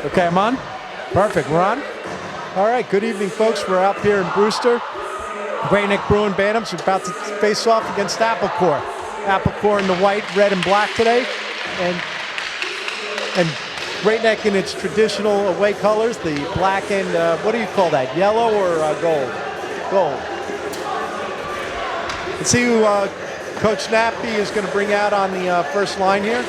Okay, I'm on? Perfect, we're on? All right, good evening, folks. We're out here in Brewster. Great Neck Bruin Bantams are about to face off against Applecore. Applecore in the white, red, and black today. And Great Neck in its traditional away colors, the black and, what do you call that, yellow or gold? Gold. Let's see who Coach Nappy is going to bring out on the first line here.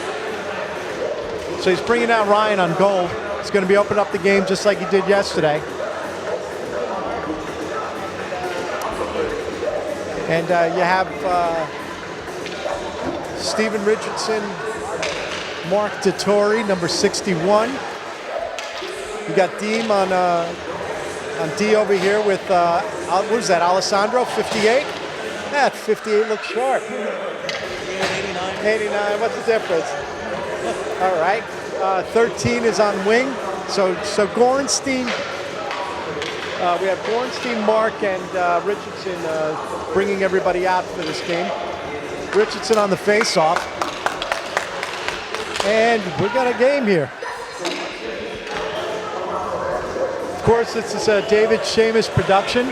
So he's bringing out Ryan on gold. He's going to be opening up the game just like he did yesterday. And you have Stephen Richardson, Mark Dettori, number 61. You got Deem on D over here with, what is that, Alessandro, 58? That 58 looks sharp. 89, what's the difference? All right, 13 is on wing. So Gorenstein, we have Gorenstein, Mark, and Richardson bringing everybody out for this game. Richardson on the face-off. And we got a game here. Of course, this is a David Seamus production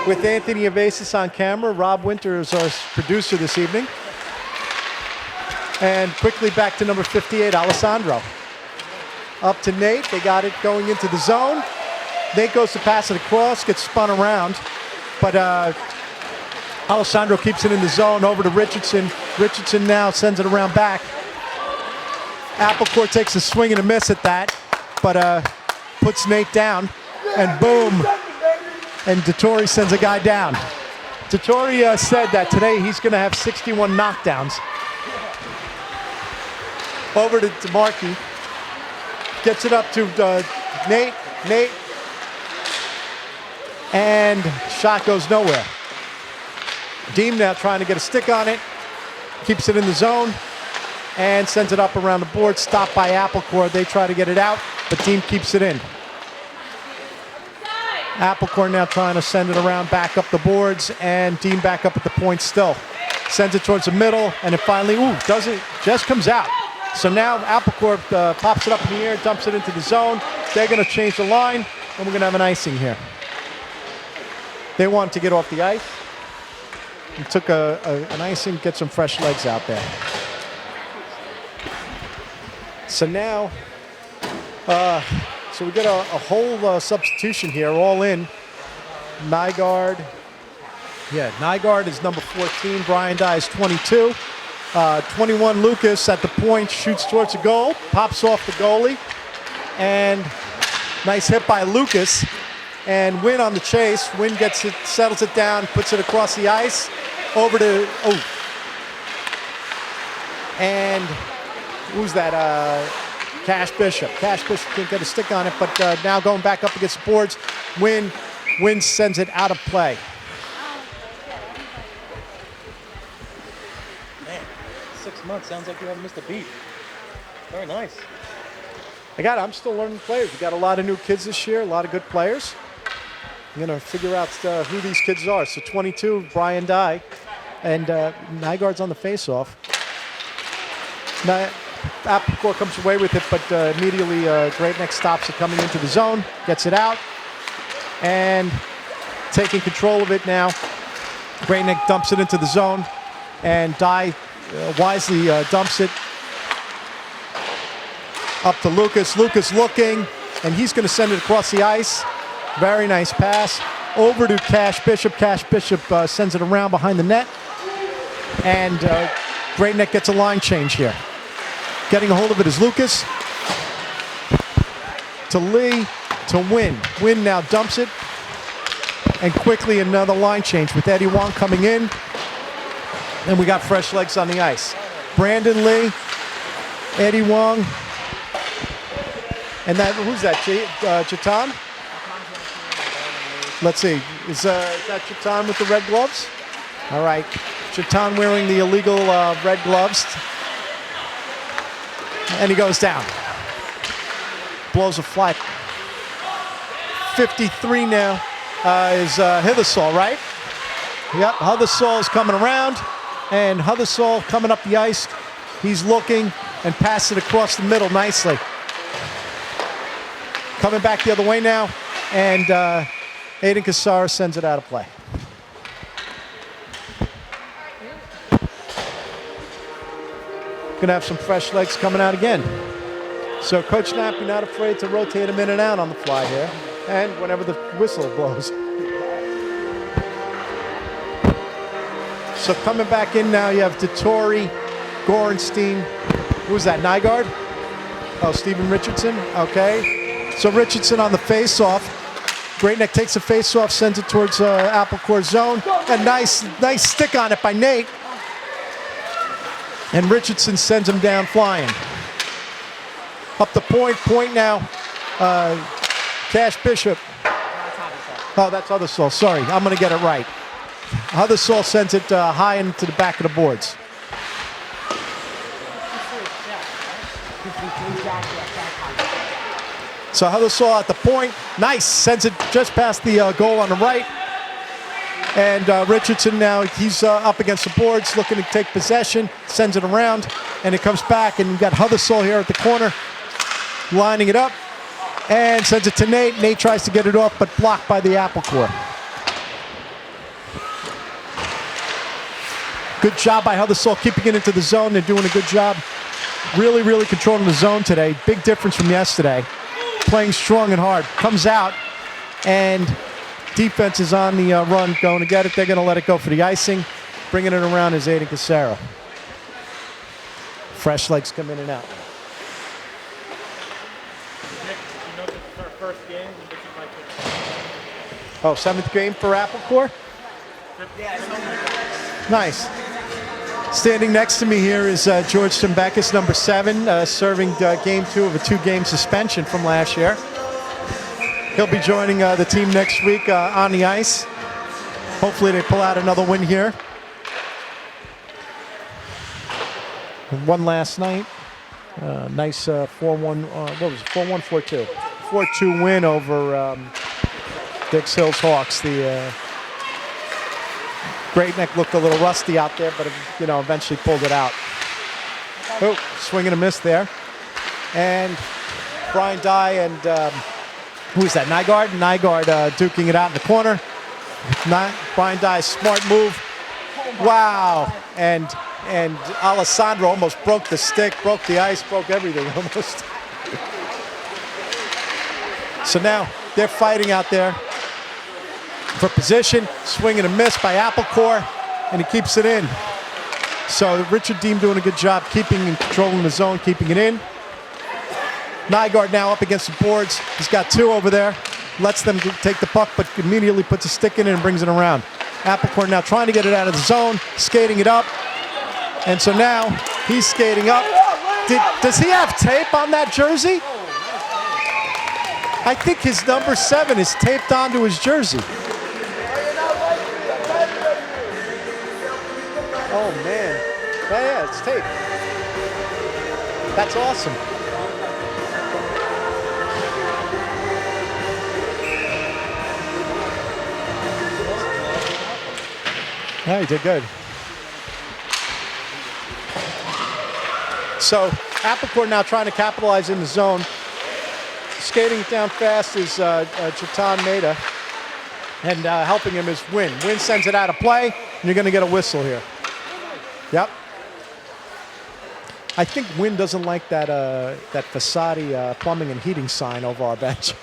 with Anthony Evasas on camera. Rob Winter is our producer this evening. And quickly back to number 58, Alessandro. Up to Nate. They got it going into the zone. Nate goes to pass it across, gets spun around. But Alessandro keeps it in the zone over to Richardson. Richardson now sends it around back. Applecore takes a swing and a miss at that, but puts Nate down. And boom. And Dettori sends a guy down. Dettori said that today he's going to have 61 knockdowns. Over to Markey. Gets it up to Nate. And shot goes nowhere. Deem now trying to get a stick on it. Keeps it in the zone. And sends it up around the board. Stopped by Applecore. They try to get it out, but Deem keeps it in. Applecore now trying to send it around back up the boards, and Deem back up at the point still. Sends it towards the middle, and it finally, doesn't, just comes out. So now Applecore pops it up in the air, dumps it into the zone. They're going to change the line, and we're going to have an icing here. They wanted to get off the ice. He took an icing, get some fresh legs out there. So now, so we get a whole substitution here, all in. Nygaard. Yeah, Nygaard is number 14. Brian Dye is 22. 21 Lucas at the point, shoots towards the goal, pops off the goalie, and nice hit by Lucas. And Wynn on the chase. Wynn gets it, settles it down, puts it across the ice, over to, and who's that? Cash Bishop. Cash Bishop can't get a stick on it, but now going back up against the boards, Wynn sends it out of play. Man, 6 months sounds like you haven't missed a beat. Very nice. I'm still learning players. We got a lot of new kids this year, a lot of good players. I'm going to figure out who these kids are. So 22, Brian Dye, and Nygaard's on the face-off. Now, Applecore comes away with it, but immediately Great Neck stops it coming into the zone, gets it out, and taking control of it now. Great Neck dumps it into the zone, and Dye wisely dumps it up to Lucas. Lucas looking, and he's going to send it across the ice. Very nice pass. Over to Cash Bishop. Cash Bishop sends it around behind the net, and Great Neck gets a line change here. Getting a hold of it is Lucas. To Lee, to Wynn. Wynn now dumps it. And quickly another line change with Eddie Wong coming in. And we got fresh legs on the ice. Brandon Lee, Eddie Wong. And that, who's that, Chatan? Let's see, is that Chatan with the red gloves? All right, Chatan wearing the illegal red gloves. And he goes down. Blows a flat. 53 now is Hithersall, right? Yep, Hithersall is coming around. And Hithersall coming up the ice. He's looking and passes it across the middle nicely. Coming back the other way now, and Aiden Cassara sends it out of play. Gonna have some fresh legs coming out again. So Coach Knapp, you're not afraid to rotate them in and out on the fly here, and whenever the whistle blows. So coming back in now, you have Dettori, Gorenstein. Who's that, Nygaard? Oh, Stephen Richardson, okay. So Richardson on the face-off. Great Neck takes the face-off, sends it towards Apple Core zone. A nice stick on it by Nate. And Richardson sends him down flying. Up the point now. Cash Bishop. Oh, that's Huddersfield. Sorry, I'm going to get it right. Huddersfield sends it high into the back of the boards. So Huddersfield at the point. Nice. Sends it just past the goal on the right. And Richardson now, he's up against the boards, looking to take possession, sends it around, and it comes back, and you've got Huddersfield here at the corner, lining it up, and sends it to Nate. Nate tries to get it off, but blocked by the Apple Core. Good job by Huddersfield, keeping it into the zone. They're doing a good job. Really, really controlling the zone today. Big difference from yesterday. Playing strong and hard. Comes out, and defense is on the run, going to get it. They're going to let it go for the icing. Bringing it around is Aiden Cassara. Fresh legs come in and out. Oh, 7th game for Apple Core? Nice. Standing next to me here is George Timbekis, number 7, serving game 2 of a 2-game suspension from last year. He'll be joining the team next week on the ice. Hopefully they pull out another win here. Won last night. Nice 4-1, what was it, 4-1, 4-2? 4-2 win over Dix Hills Hawks. The Great Neck looked a little rusty out there, but eventually pulled it out. Oh, swing and a miss there. And Brian Dye and who is that? Nygaard? Nygaard duking it out in the corner. Brian Dye's smart move. Wow. And Alessandro almost broke the stick, broke the ice, broke everything almost. So now they're fighting out there for position. Swing and a miss by Apple Core, and he keeps it in. So Richard Deem doing a good job keeping and controlling the zone, keeping it in. Nygaard now up against the boards. He's got 2 over there. Lets them take the puck, but immediately puts a stick in it and brings it around. Apple Core now trying to get it out of the zone, skating it up. And so now he's skating up. Does he have tape on that jersey? I think his number 7 is taped onto his jersey. Oh, man. Yeah, it's taped. That's awesome. Yeah, he did good. So, Apple Core now trying to capitalize in the zone. Skating it down fast is Chetan Mehta. And helping him is Wynn. Wynn sends it out of play, and you're going to get a whistle here. Yep. I think Wynn doesn't like that Fasadi plumbing and heating sign over our bench.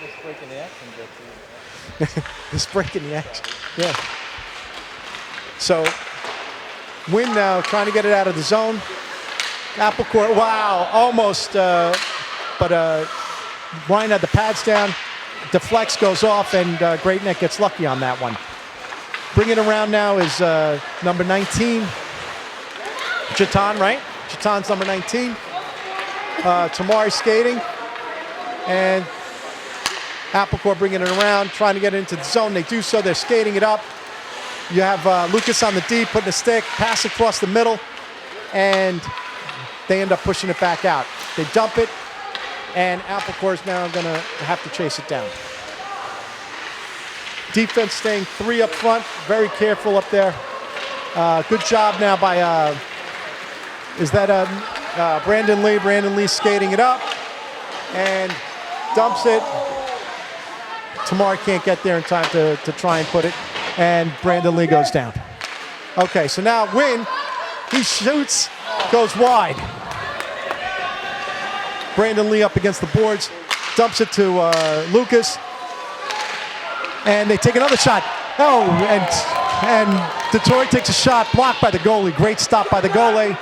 It's breaking the action. It's breaking the action. Yeah. So Wynn now trying to get it out of the zone. Apple Core, wow, almost. But Ryan had the pads down. Deflects, goes off, and Great Neck gets lucky on that one. Bringing it around now is number 19. Chetan, right? Chetan's number 19. Tamari skating. And Apple Core bringing it around, trying to get it into the zone. They do so. They're skating it up. You have Lucas on the D, putting a stick, pass across the middle, and they end up pushing it back out. They dump it, and Apple Core is now going to have to chase it down. Defense staying 3 up front, very careful up there. Good job now by, is that Brandon Lee? Brandon Lee skating it up. and dumps it. Tamari can't get there in time to try and put it, and Brandon Lee goes down. Okay, so now Wynn, he shoots, goes wide. Brandon Lee up against the boards, dumps it to Lucas, and they take another shot. Oh, and Detroit takes a shot, blocked by the goalie. Great stop by the goalie.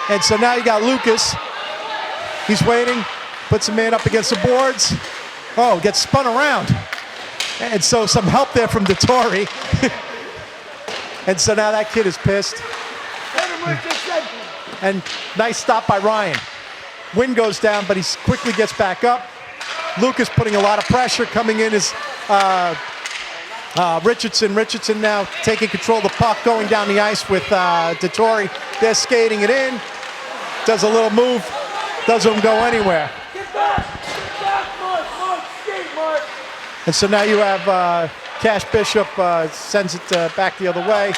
And so now you got Lucas. He's waiting, puts a man up against the boards. Oh, gets spun around. And so some help there from Dettori. And so now that kid is pissed. And nice stop by Ryan. Wynn goes down, but he quickly gets back up. Lucas putting a lot of pressure. Coming in is Richardson. Richardson now taking control of the puck, going down the ice with Dettori. They're skating it in. Does a little move. Doesn't go anywhere. And so now you have Cash Bishop sends it back the other way.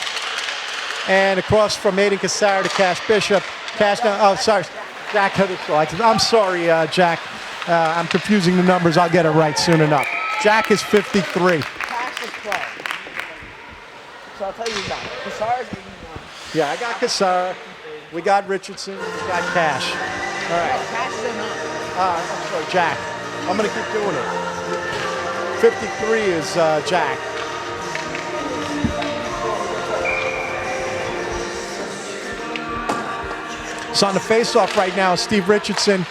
And across from Aiden Cassara to Cash Bishop. Cash now, oh, sorry. Jack Huddersfield. I'm sorry, Jack. I'm confusing the numbers. I'll get it right soon enough. Jack is 53. Cash is 12. So I'll tell you now. Cassara's 81. Yeah, I got Cassara. We got Richardson. We got Cash. All right. Cash is a 9. I'm sorry, Jack. I'm going to keep doing it. 53 is Jack. So on the face-off right now, Steve Richardson.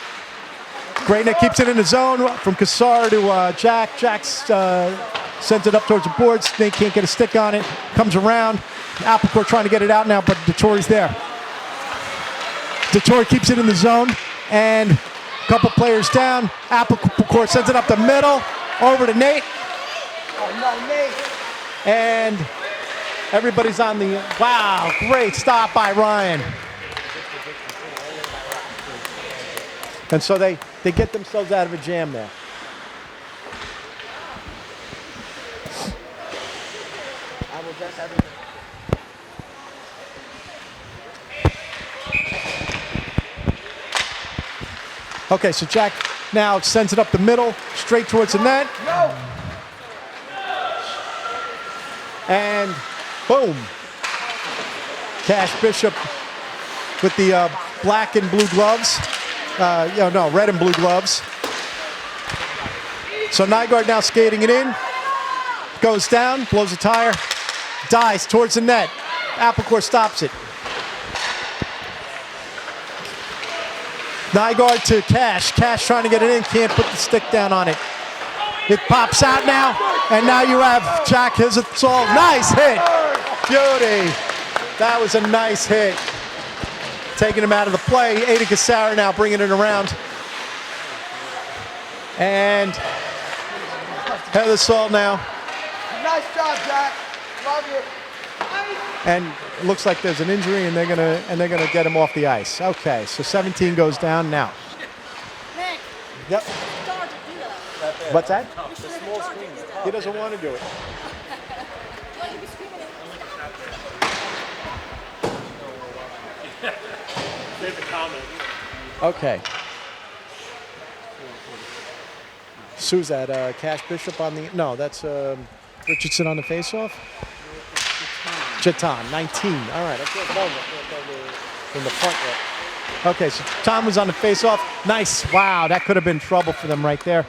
Greatnet keeps it in the zone from Cassara to Jack. Jack sends it up towards the boards. Snake can't get a stick on it. Comes around. Applecourt trying to get it out now, but Dettori's there. Dettori keeps it in the zone, and a couple players down. Applecourt sends it up the middle, over to Nate. Oh, no, Nate. And everybody's on the, wow, great stop by Ryan. And so they get themselves out of a jam there. I will dress everything. Okay, so Jack now sends it up the middle, straight towards the net. No. And boom. Cash Bishop with the black and blue gloves. Red and blue gloves. So Nygaard now skating it in. Goes down, blows a tire, dives towards the net. Applecourt stops it. Nygaard to Cash. Cash trying to get it in, can't put the stick down on it. It pops out now, and now you have Jack Hizzel. Nice hit. Beauty. That was a nice hit. Taking him out of the play. Aiden Cassara now bringing it around. And Hizzel now. Nice job, Jack. Love you. And it looks like there's an injury, and they're gonna get him off the ice. Okay, so 17 goes down now. Nick, Yep. it's hard to do that. What's that? You should have hard to do that. He doesn't want to do it. Well, you'd be screaming at Leave a comment. Okay. Sue's that Cash Bishop on the, no, that's Richardson on the faceoff. Jatan, 19. All right, I can't know in the front row. Okay, so Tom was on the faceoff. Nice. Wow, that could have been trouble for them right there.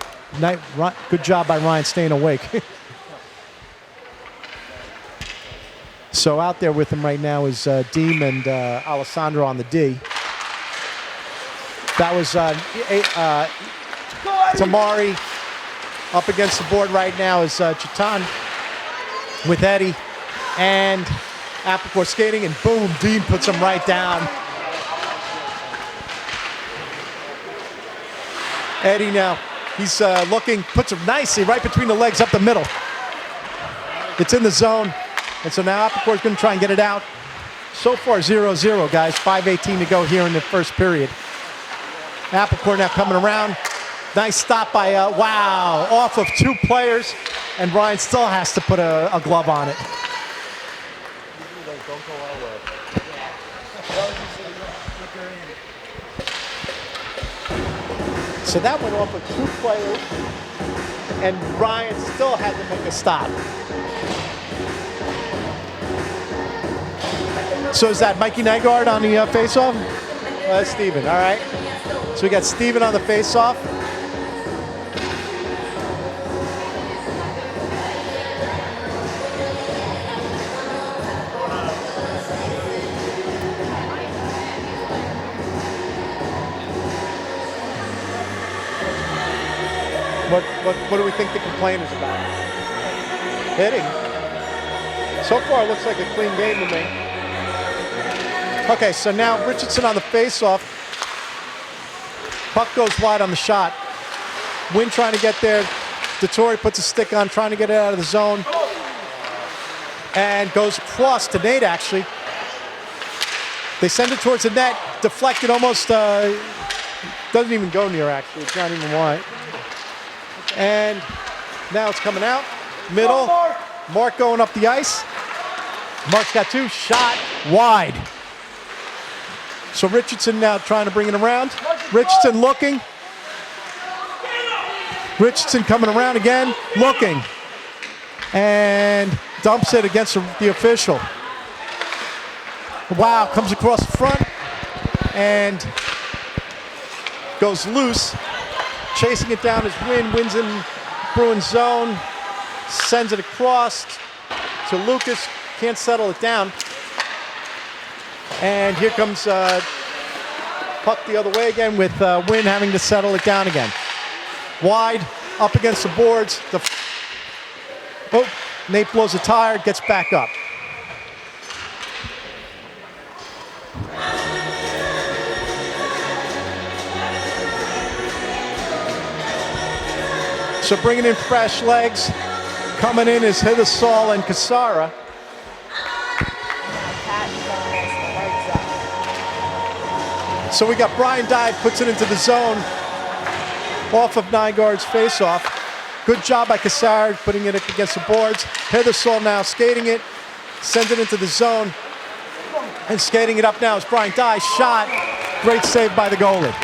Good job by Ryan staying awake. So out there with him right now is Deem and Alessandro on the D. That was Tamari. Up against the board right now is Jatan with Eddie. And Applecourt skating, and boom, Dean puts him right down. Eddie now, he's looking, puts him nicely right between the legs up the middle. It's in the zone, and so now Applecourt's going to try and get it out. So far 0-0, guys, 5:18 to go here in the first period. Applecourt now coming around. Nice stop by, wow, off of two players, and Brian still has to put a glove on it. So that went off with 2 players, and Bryant still had to make a stop. So is that Mikey Nygaard on the face-off? That's Steven, all right. So we got Steven on the face-off. What do we think the complaint is about? Hitting. So far, it looks like a clean game to me. Okay, so now Richardson on the face-off. Puck goes wide on the shot. Wynn trying to get there. DeTore puts a stick on, trying to get it out of the zone. And goes across to Nate, actually. They send it towards the net. Deflected almost, doesn't even go near, actually. It's not even wide. And now it's coming out. Middle. Mark going up the ice. Mark's got 2. Shot wide. So Richardson now trying to bring it around. Richardson looking. Richardson coming around again, looking. And dumps it against the official. Wow, comes across the front and goes loose. Chasing it down is Wynn. Wynn's in Bruins zone. Sends it across to Lucas. Can't settle it down. And here comes puck the other way again with Wynn having to settle it down again. Wide, up against the boards. Nate blows a tire, gets back up. So bringing in fresh legs. Coming in is Hidasol and Kasara. So we got Brian Dye, puts it into the zone off of Nygaard's faceoff. Good job by Kasara putting it against the boards. Hidasol now skating it, sends it into the zone. And skating it up now is Brian Dye. Shot. Great save by the goalie.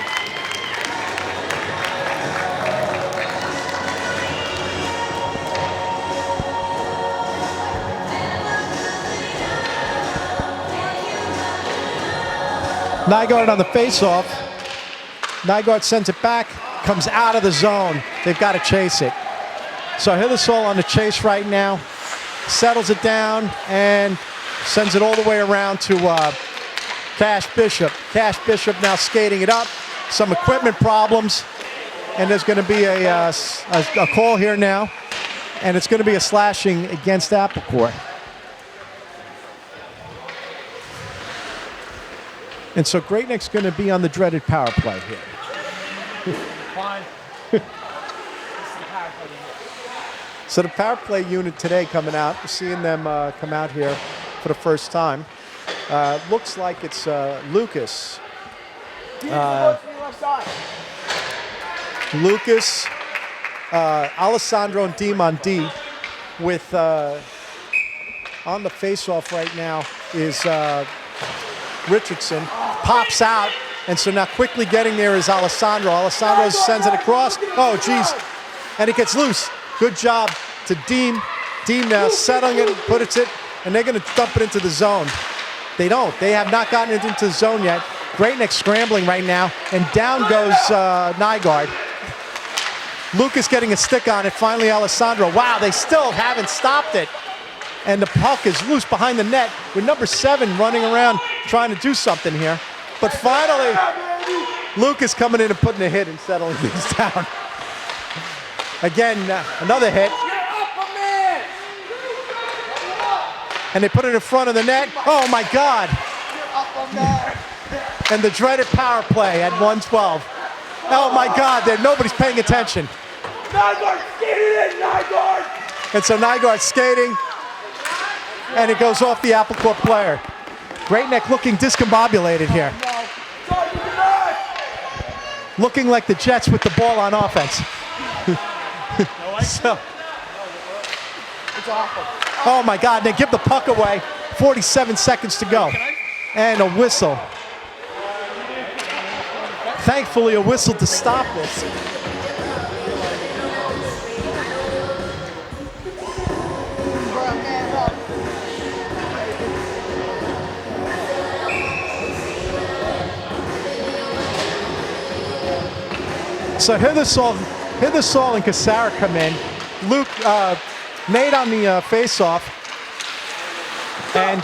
Nygaard on the faceoff. Nygaard sends it back, comes out of the zone. They've got to chase it. So Hidasol on the chase right now, settles it down and sends it all the way around to Cash Bishop. Cash Bishop now skating it up. Some equipment problems, and there's going to be a call here now, and it's going to be a slashing against Applecourt. And so Great Neck's going to be on the dreaded power play here. Fine. So the power play unit today coming out, we're seeing them come out here for the first time. Looks like it's Lucas. Lucas, Alessandro, and Deem on D. With on the face-off right now is Richardson. Pops out, and so now quickly getting there is Alessandro. Alessandro sends it across. Oh, geez. And it gets loose. Good job to Deem. Deem now settling it, puts it, and they're going to dump it into the zone. They don't. They have not gotten it into the zone yet. Great Neck scrambling right now, and down goes Nygaard. Lucas getting a stick on it. Finally, Alessandro. Wow, they still haven't stopped it. And the puck is loose behind the net with number 7 running around trying to do something here. But finally, Lucas coming in and putting a hit and settling things down. Again, another hit. And they put it in front of the net. Oh my God. And the dreaded power play at 1:12. Oh my God, nobody's paying attention. Nygaard skating in, Nygaard! And so Nygaard's skating, and it goes off the Applecourt player. Great Neck looking discombobulated here. Looking like the Jets with the ball on offense. So, It's awful. oh my God, they give the puck away. 47 seconds to go. And a whistle. Thankfully, a whistle to stop this. So Hithasol and Cassara come in. Nate on the face-off. And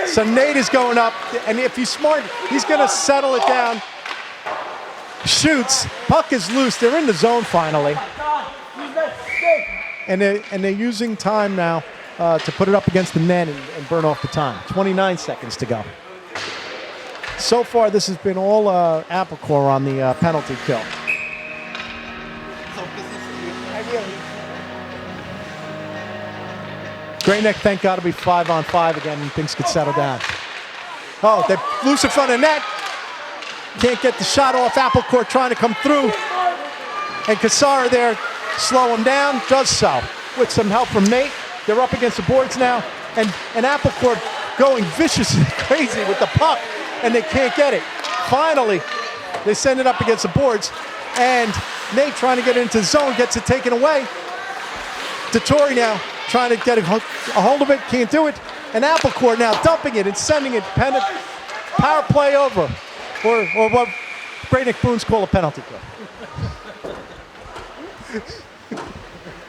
so Nate is going up, and if he's smart, he's going to settle it down. Shoots, puck is loose. They're in the zone finally. And they're using time now to put it up against the net and burn off the time. 29 seconds to go. So far, this has been all Apple Core on the penalty kill. Great Neck, thank God, will be 5-on-5 again and things could settle down. Oh, they loose in front of net. Can't get the shot off. Apple Court trying to come through. And Cassara there, slow him down, does so. With some help from Nate. They're up against the boards now. And Apple Court going vicious and crazy with the puck. And they can't get it. Finally, they send it up against the boards. And Nate trying to get into the zone, gets it taken away. Dettori now trying to get a hold of it, can't do it. And Apple Court now dumping it and sending it power play over. Or what Great Nick Boone's call a penalty kill.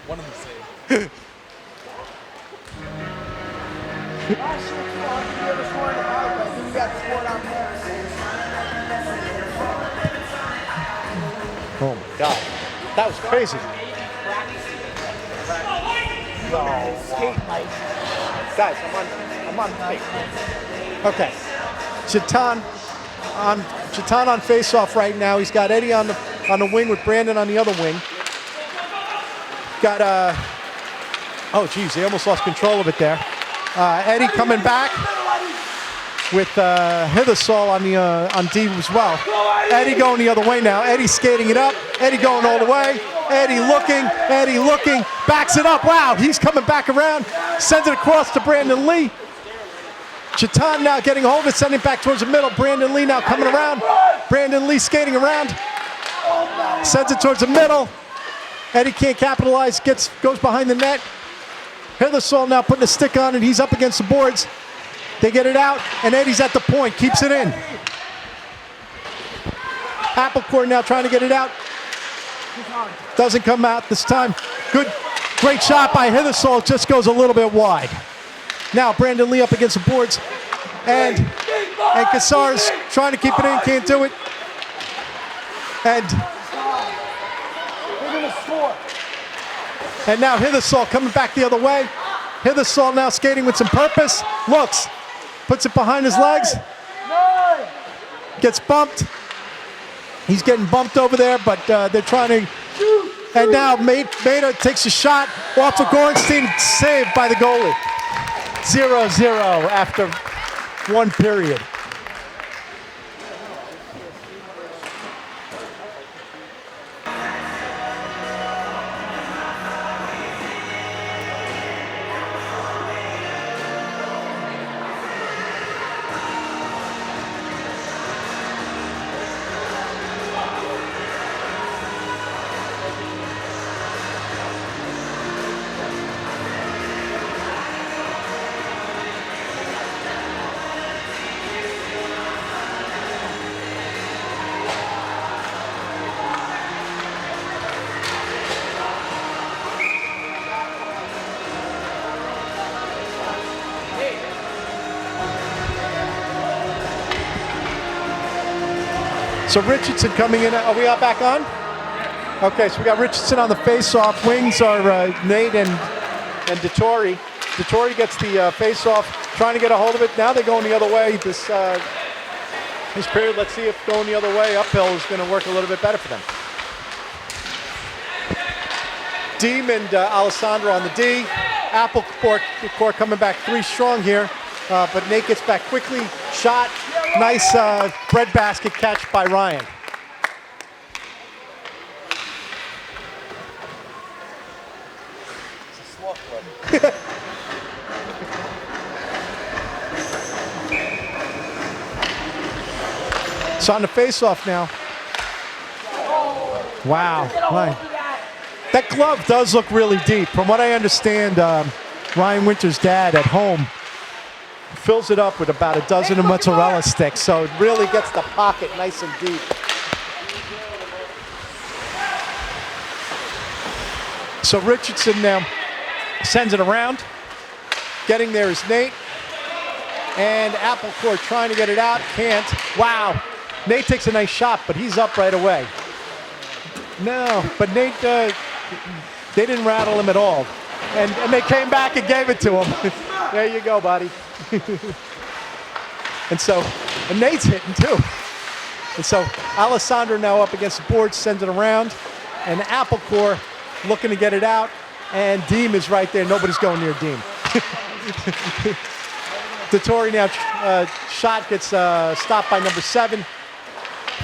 One of the same. Oh my God, that was crazy. Guys, I'm on tape. Okay, Chitan on face-off right now. He's got Eddie on the wing with Brandon on the other wing. Got oh geez, they almost lost control of it there. Eddie coming back with Hithasol on D as well. Eddie going the other way now. Eddie skating it up. Eddie going all the way. Eddie looking, backs it up. Wow, he's coming back around. Sends it across to Brandon Lee. Chitan now getting a hold of it, sending it back towards the middle. Brandon Lee now coming around. Brandon Lee skating around. Sends it towards the middle. Eddie can't capitalize, goes behind the net. Hithasol now putting a stick on it. He's up against the boards. They get it out, and Eddie's at the point, keeps it in. Apple Court now trying to get it out. Doesn't come out this time. Great shot by Hithasol, just goes a little bit wide. Now Brandon Lee up against the boards, and Cassara's trying to keep it in, can't do it. And now Hithasol coming back the other way. Hithasol now skating with some purpose. Looks, puts it behind his legs. Gets bumped. He's getting bumped over there, but they're trying to. And now Maida takes a shot off of Gorenstein, saved by the goalie. 0-0 after one period. So Richardson coming in. Are we all back on? Okay, so we got Richardson on the face-off. Wings are Nate and Dettori. Dettori gets the face-off, trying to get a hold of it. Now they're going the other way. This period, let's see if going the other way uphill is going to work a little bit better for them. Deem and Alessandro on the D. Apple Court coming back 3 strong here, but Nate gets back quickly. Shot. Nice breadbasket catch by Ryan. So on the face-off now, Wow. Right. That glove does look really deep. From what I understand, Ryan Winter's dad at home fills it up with about a dozen of mozzarella sticks, so it really gets the pocket nice and deep. So Richardson now sends it around. Getting there is Nate. And Applecourt trying to get it out, can't. Wow. Nate takes a nice shot, but he's up right away. No, but Nate, they didn't rattle him at all. And they came back and gave it to him. There you go, buddy. and Nate's hitting too. And so Alessandro now up against the board, sends it around. And Applecourt looking to get it out. And Deem is right there. Nobody's going near Deem. Dettori now shot gets stopped by number 7.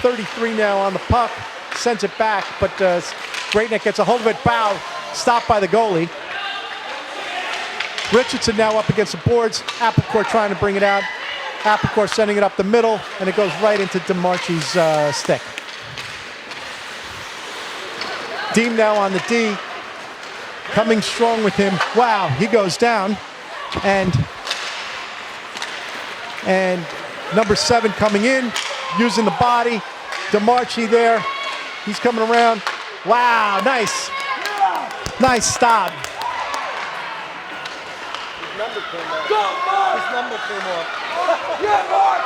33 now on the puck. Sends it back, but Great Neck gets a hold of it. Bow, stopped by the goalie. Richardson now up against the boards. Applecourt trying to bring it out. Applecourt sending it up the middle, and it goes right into DeMarchi's stick. Deem now on the D. Coming strong with him. Wow, he goes down. And number 7 coming in, using the body. DeMarchi there. He's coming around. Wow, nice. Nice stop. His number came off. His number came off. Yeah, Mark!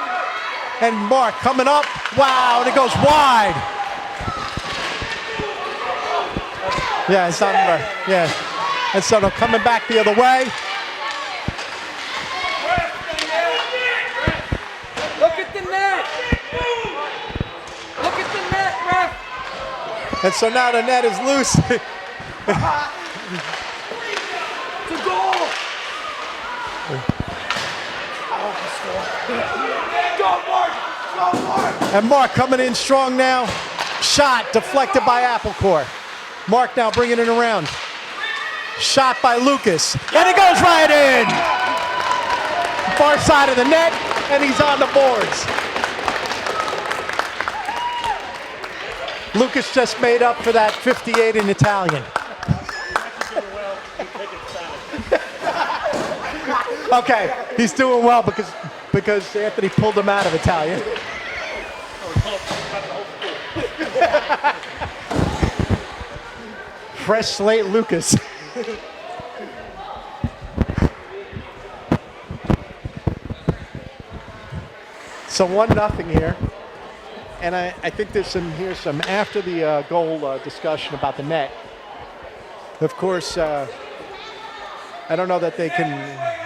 And Mark coming up. Wow, and it goes wide. Yeah, it's not right. Yeah. And so they're coming back the other way. Look at the net! Look at the net, ref! And so now the net is loose. It's a goal! Go, Mark! Go, Mark! And Mark coming in strong now. Shot deflected by Applecourt. Mark now bringing it around. Shot by Lucas. And it goes right in. Far side of the net, and he's on the boards. Lucas just made up for that 58 in Italian. Okay, he's doing well because Anthony pulled him out of Italian. Fresh slate Lucas. So 1-0 here. And I think there's some after the goal discussion about the net. Of course, I don't know that they can.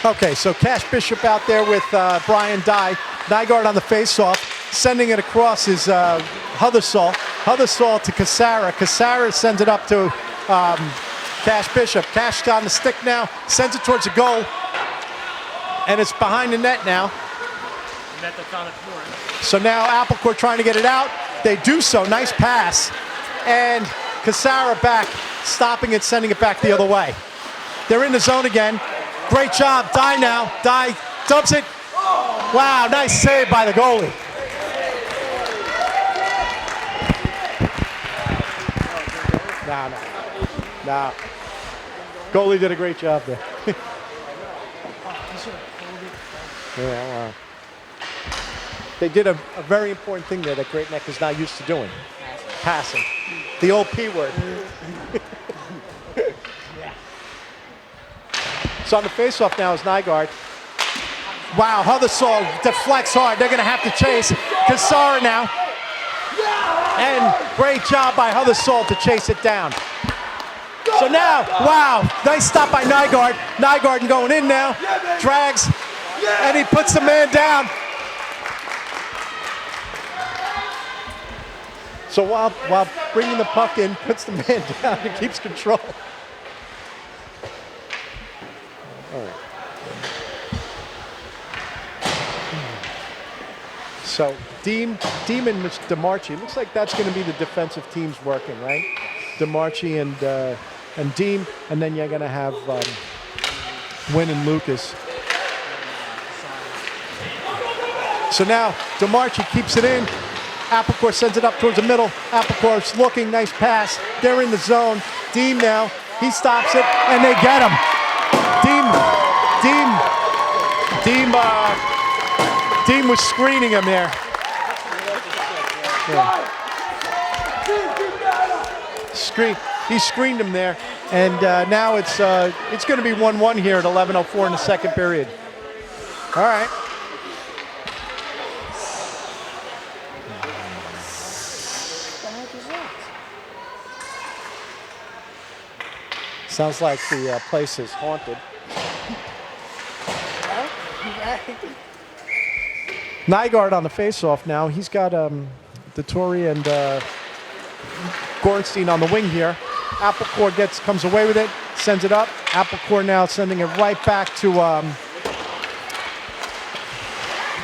Okay, so Cash Bishop out there with Brian Dye. Nygaard on the faceoff. Sending it across is Huthersaul. Huthersaul to Cassara. Cassara sends it up to Cash Bishop. Cash on the stick now. Sends it towards the goal. And it's behind the net now. So now Applecourt trying to get it out. They do so. Nice pass. And Cassara back. Stopping it, sending it back the other way. They're in the zone again. Great job. Dye now. Dye dumps it. Wow, nice save by the goalie. No. Goalie did a great job there. Yeah, wow. They did a very important thing there that Great Neck is not used to doing. Passing. The old P word. So on the faceoff now is Nygaard. Wow, Huthersaul deflects hard. They're going to have to chase. Cassara now. And great job by Huthersaul to chase it down. So now, wow, nice stop by Nygaard. Nygaard going in now. Drags. And he puts the man down. So while bringing the puck in, puts the man down and keeps control. All right. So Deem and DeMarchi. Looks like that's going to be the defensive teams working, right? DeMarchi and Deem, and then you're going to have Wynn and Lucas. So now DeMarchi keeps it in. Applecore sends it up towards the middle. Applecore's looking, nice pass. They're in the zone. Deem now, he stops it, and they get him. Deem was screening him there. Yeah. He screened him there, and now it's going to be 1-1 here at 11:04 in the second period. All right. Sounds like the place is haunted. Nygaard on the faceoff now. He's got Dettori and Gorenstein on the wing here. Applecore comes away with it, sends it up. Applecore now sending it right back to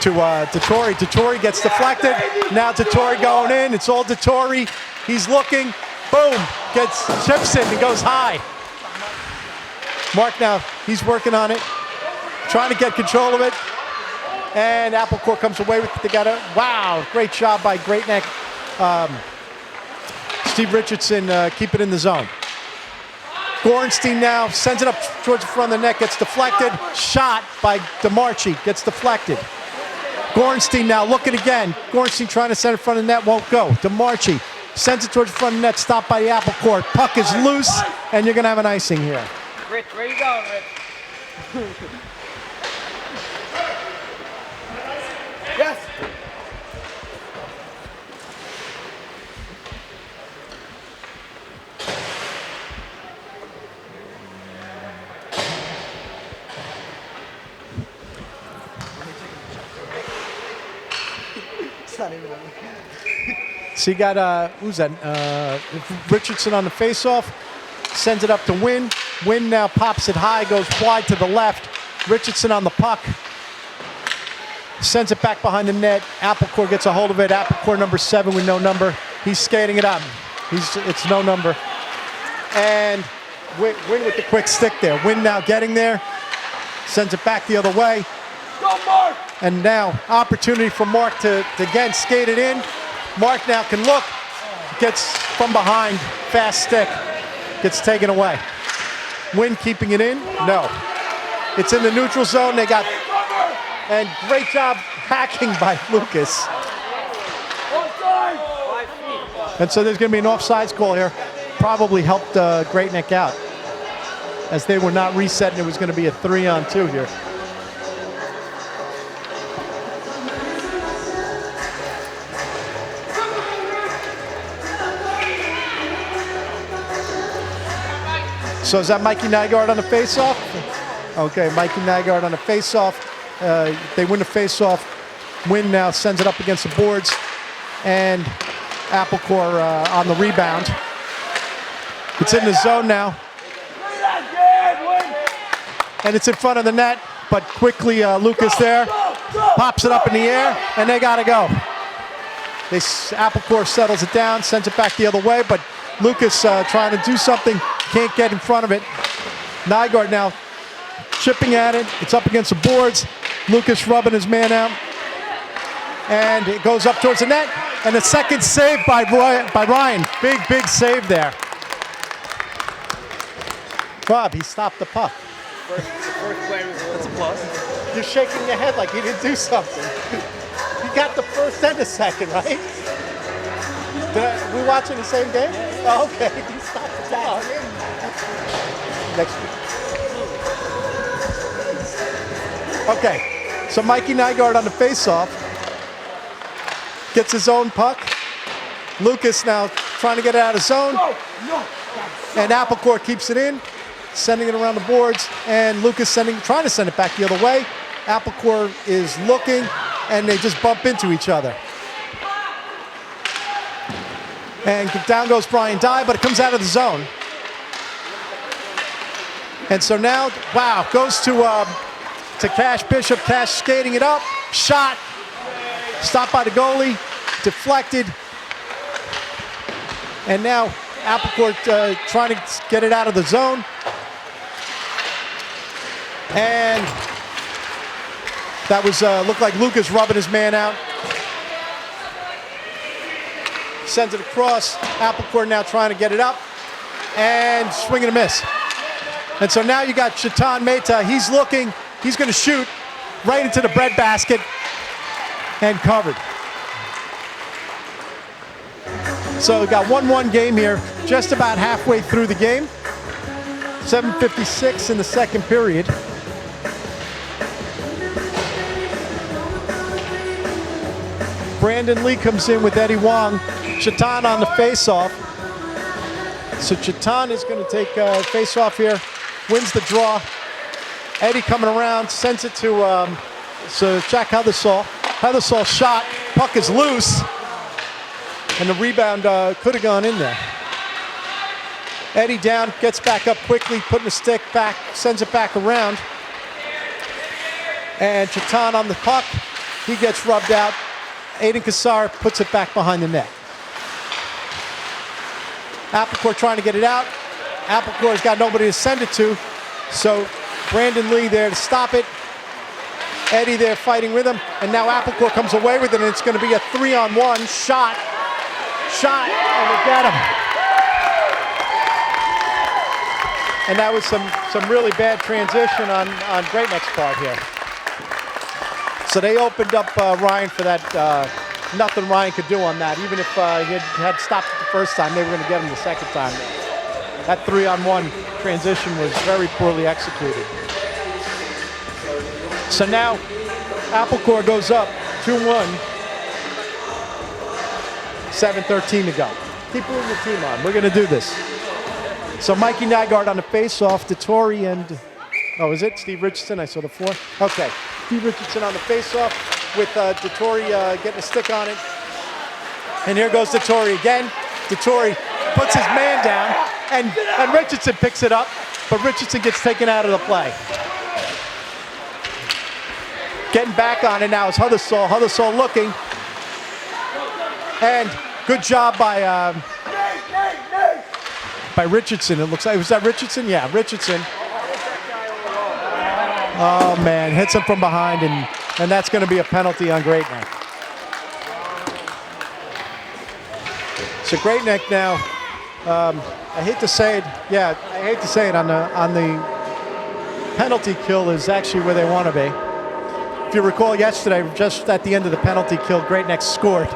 Dettori. Dettori gets deflected. Now Dettori going in. It's all Dettori. He's looking. Boom. Chips in and goes high. Mark now, he's working on it, trying to get control of it. And Applecore comes away with it. They got it. Wow, great job by Great Neck. Steve Richardson keep it in the zone. Gorenstein now sends it up towards the front of the net, gets deflected. Shot by DeMarchi, gets deflected. Gorenstein now looking again. Gorenstein trying to send it in front of the net, won't go. DeMarchi sends it towards the front of the net, stopped by the Applecore. Puck is loose, and you're going to have an icing here. Rich, where you going, Rich? Yes. It's not even on. So you got, who's that? Richardson on the faceoff. Sends it up to Wynn. Wynn now pops it high, goes wide to the left. Richardson on the puck. Sends it back behind the net. Applecore gets a hold of it. Applecore number 7 with no number. He's skating it up. It's no number. And Wynn with the quick stick there. Wynn now getting there. Sends it back the other way. Go, Mark! And now opportunity for Mark to again skate it in. Mark now can look. Gets from behind. Fast stick. Gets taken away. Wynn keeping it in? No. It's in the neutral zone. They got, and great job hacking by Lucas. And so there's going to be an offsides call here. Probably helped Great Neck out, as they were not resetting. It was going to be a 3-on-2 here. So is that Mikey Nygaard on the faceoff? Okay, Mikey Nygaard on the faceoff. They win the faceoff. Wynn now sends it up against the boards, and Applecore on the rebound. It's in the zone now, and it's in front of the net. But quickly, Lucas there pops it up in the air, and they gotta go. Applecore settles it down, sends it back the other way, but Lucas trying to do something. Can't get in front of it. Nygaard now chipping at it. It's up against the boards. Lucas rubbing his man out. And it goes up towards the net. And the second save by Ryan. Big save there. Bob, he stopped the puck. That's a plus. You're shaking your head like he didn't do something. He got the first and the second, right? We watching the same game? Oh, okay. He stopped the puck. Next week. Okay, so Mikey Nygaard on the faceoff gets his own puck. Lucas now trying to get it out of zone. And Applecore keeps it in, sending it around the boards, and Lucas trying to send it back the other way. Applecore is looking, and they just bump into each other. And down goes Brian Dye, but it comes out of the zone. And so now, goes to Cash Bishop. Cash skating it up. Shot. Stopped by the goalie, deflected. And now Applecourt trying to get it out of the zone. And that was looked like Lucas rubbing his man out. Sends it across. Applecourt now trying to get it up. And swing and a miss. And so now you got Chetan Mehta. He's looking. He's going to shoot right into the breadbasket. And covered. So we got 1-1 game here. Just about halfway through the game. 7:56 in the second period. Brandon Lee comes in with Eddie Wong. Chetan on the face-off. So Chetan is going to take face-off here. Wins the draw. Eddie coming around, sends it to Jack Heathersall. Heathersall shot. Puck is loose. And the rebound could have gone in there. Eddie down, gets back up quickly, putting the stick back, sends it back around. And Chetan on the puck. He gets rubbed out. Aiden Kassar puts it back behind the net. Applecourt trying to get it out. Applecourt's got nobody to send it to. So Brandon Lee there to stop it. Eddie there fighting with him. And now Applecourt comes away with it, and it's going to be a 3-on-1 shot. Shot, and we get him. And that was some really bad transition on Great Neck's part here. So they opened up Ryan for that. Nothing Ryan could do on that. Even if he had stopped it the first time, they were going to get him the second time. That 3-on-1 transition was very poorly executed. So now Applecourt goes up 2-1. 7:13 to go. Keep moving the team on. We're going to do this. So Mikey Nygaard on the face-off. Dettori and, oh, is it Steve Richardson? I saw the floor. Okay. Steve Richardson on the face-off with Dettori getting a stick on it. And here goes Dettori again. Dettori puts his man down, and Richardson picks it up, but Richardson gets taken out of the play. Getting back on it now is Heathersall. Heathersall looking. And good job by Richardson. It looks like, was that Richardson? Yeah, Richardson. Oh man, hits him from behind, and that's going to be a penalty on Great Neck. So Great Neck now. I hate to say it. Yeah, I hate to say it. On the penalty kill is actually where they want to be. If you recall yesterday, just at the end of the penalty kill, Great Neck scored.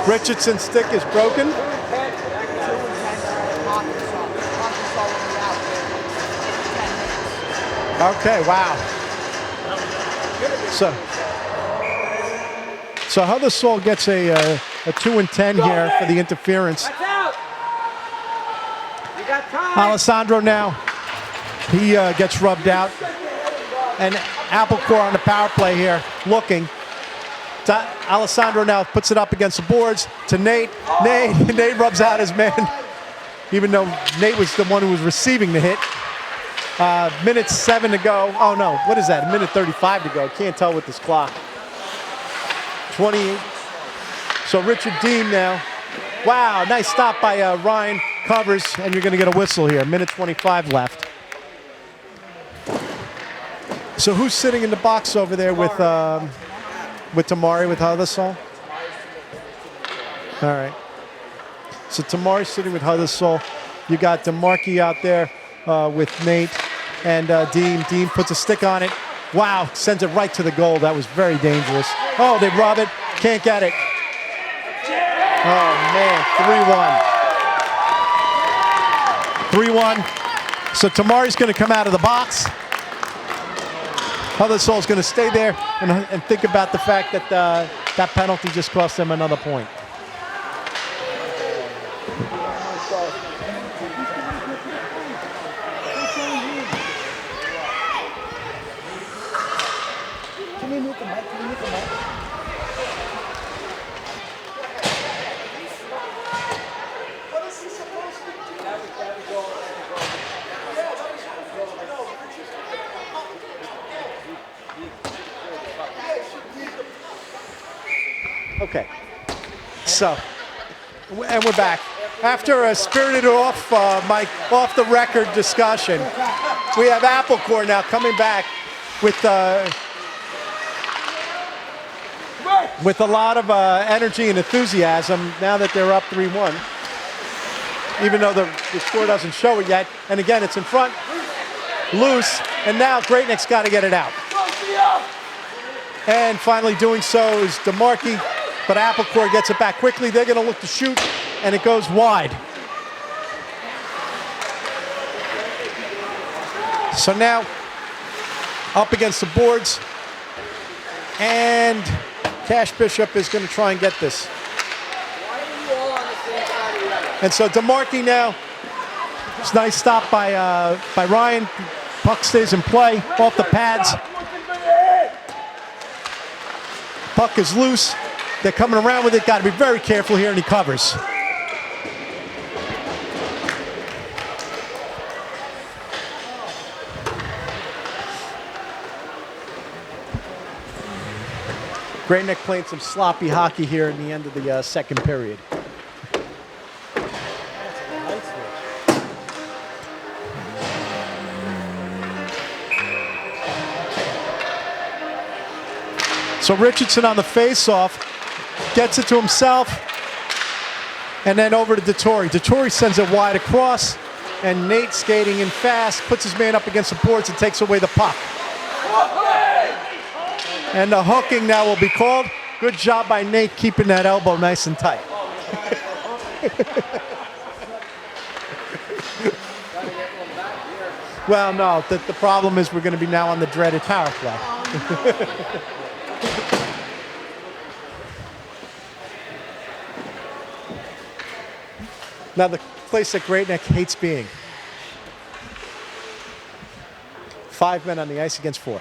Richardson's stick is broken. Okay, wow. So Heathersall gets a 2-10 here for the interference. Alessandro now, he gets rubbed out. And Applecourt on the power play here, looking. Alessandro now puts it up against the boards to Nate. Nate rubs out his man, even though Nate was the one who was receiving the hit. Minute 7 to go. Oh no, what is that? Minute 35 to go. Can't tell with this clock. 28. So Richard Dean now. Wow, nice stop by Ryan. Covers, and you're going to get a whistle here. Minute 25 left. So who's sitting in the box over there with Tamari, with Heathersall? All right. So Tamari's sitting with Heathersall. You got DeMarkey out there with Nate and Dean. Dean puts a stick on it. Wow, sends it right to the goal. That was very dangerous. Oh, they rob it. Can't get it. Oh, man, 3-1. 3-1. So Tamari's going to come out of the box. Huddersfield's going to stay there and think about the fact that that penalty just cost them another point. Can you mute the mic? Can you mute the mic? Okay. So, and we're back. After a spirited off the record discussion, we have Applecore now coming back with a lot of energy and enthusiasm now that they're up 3-1. Even though the score doesn't show it yet. And again, it's in front, loose, and now Great Neck's got to get it out. And finally doing so is DeMarchi, but Applecore gets it back quickly. They're going to look to shoot, and it goes wide. So now, up against the boards, and Cash Bishop is going to try and get this. And so DeMarchi now, it's a nice stop by Ryan. Puck stays in play, off the pads. Puck is loose. They're coming around with it. Got to be very careful here, and he covers. Great Neck playing some sloppy hockey here in the end of the second period. So Richardson on the face-off, gets it to himself, and then over to Dettori. Dettori sends it wide across, and Nate skating in fast, puts his man up against the boards and takes away the puck. And the hooking now will be called. Good job by Nate keeping that elbow nice and tight. Well, no, the problem is we're going to be now on the dreaded power play. Now the place that Great Neck hates being. 5 men on the ice against 4.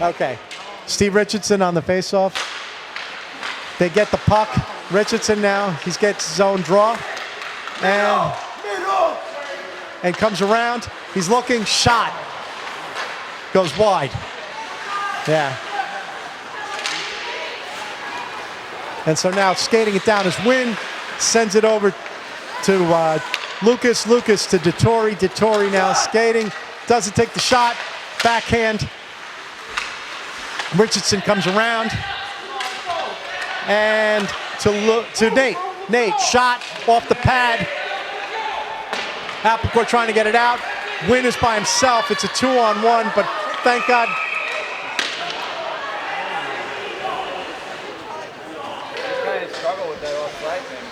Okay, Steve Richardson on the faceoff. They get the puck. Richardson now, he gets his own draw. And comes around. He's looking, shot. Goes wide. Yeah. And so now skating it down is Wynn. Sends it over to Lucas. Lucas to Dettori. Dettori now skating. Doesn't take the shot. Backhand. Richardson comes around. And to Nate. Nate, shot off the pad. Applecore trying to get it out. Wynn is by himself. It's a 2-on-1, but thank God. Kind of struggle with that offside thing.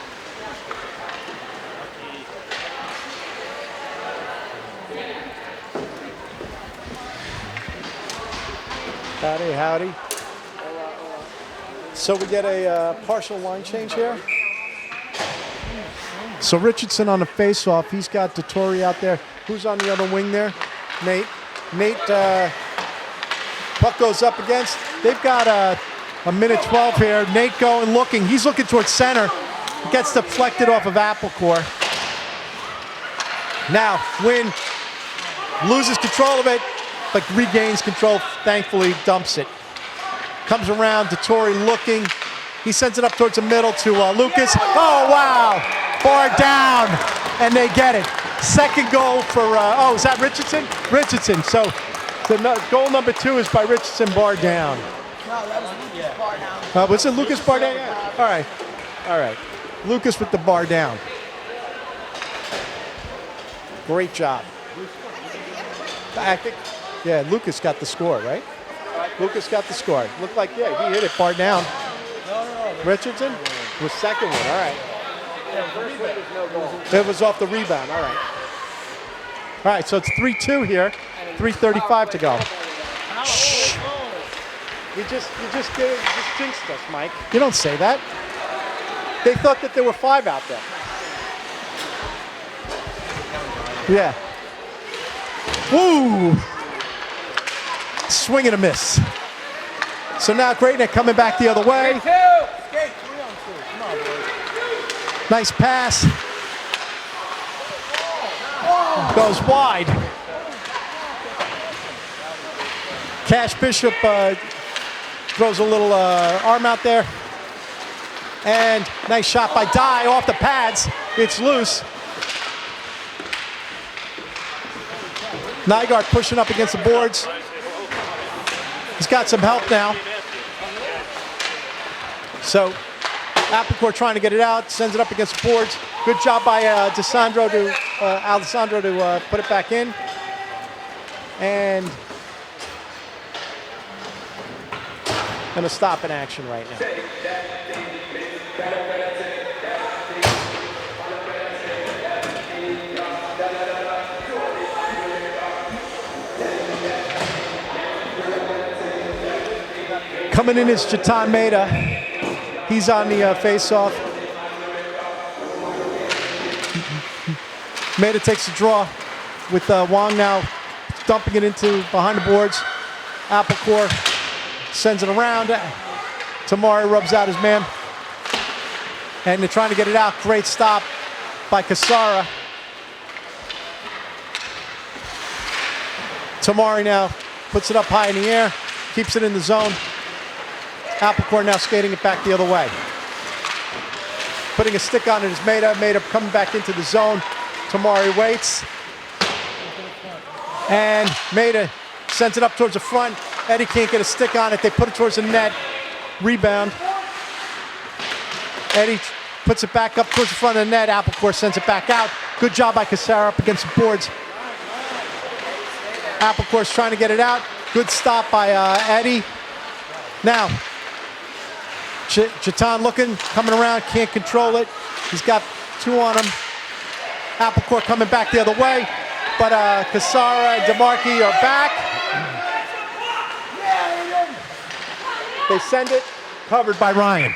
Howdy, howdy. So we get a partial line change here. So Richardson on the face-off. He's got Dettori out there. Who's on the other wing there? Nate. Nate, puck goes up against. They've got a minute 12 here. Nate going, looking. He's looking towards center. Gets deflected off of Applecore. Now, Wynn loses control of it, but regains control, thankfully dumps it. Comes around, Dettori looking. He sends it up towards the middle to Lucas. Oh, wow. Bar down, and they get it. Second goal for, is that Richardson? Richardson. So goal number 2 is by Richardson, bar down. No, that was Lucas bar down. Was it Lucas bar down? Yeah. All right. All right. Lucas with the bar down. Great job. I think, yeah, Lucas got the score, right? Lucas got the score. Looked like, yeah, he hit it bar down. No. Richardson was second one. All right. Yeah, first one was no goal. It was off the rebound. All right. All right, so it's 3-2 here. 3:35 to go. You just jinxed us, Mike. You don't say that. They thought that there were 5 out there. Yeah. Woo! Swing and a miss. So now Great Neck coming back the other way. Skate 3-on-2. Come on, boys. Nice pass. Goes wide. Cash Bishop throws a little arm out there. And nice shot by Dye off the pads. It's loose. Nygaard pushing up against the boards. He's got some help now. So Applecourt trying to get it out, sends it up against the boards. Good job by Alessandro to put it back in. And gonna stop in action right now. Coming in is Jatan Maeda. He's on the face-off. Maeda takes the draw with Wong now dumping it into behind the boards. Applecourt sends it around. Tamari rubs out his man. And they're trying to get it out. Great stop by Casara. Tamari now puts it up high in the air, keeps it in the zone. Applecourt now skating it back the other way. Putting a stick on it is Maeda. Maeda coming back into the zone. Tamari waits. And Maeda sends it up towards the front. Eddie can't get a stick on it. They put it towards the net. Rebound. Eddie puts it back up towards the front of the net. Applecourt sends it back out. Good job by Casara up against the boards. Applecourt's trying to get it out. Good stop by Eddie. Now, Jatan looking, coming around, can't control it. He's got 2 on him. Applecourt coming back the other way. But Casara and DeMarchi are back. They send it, covered by Ryan.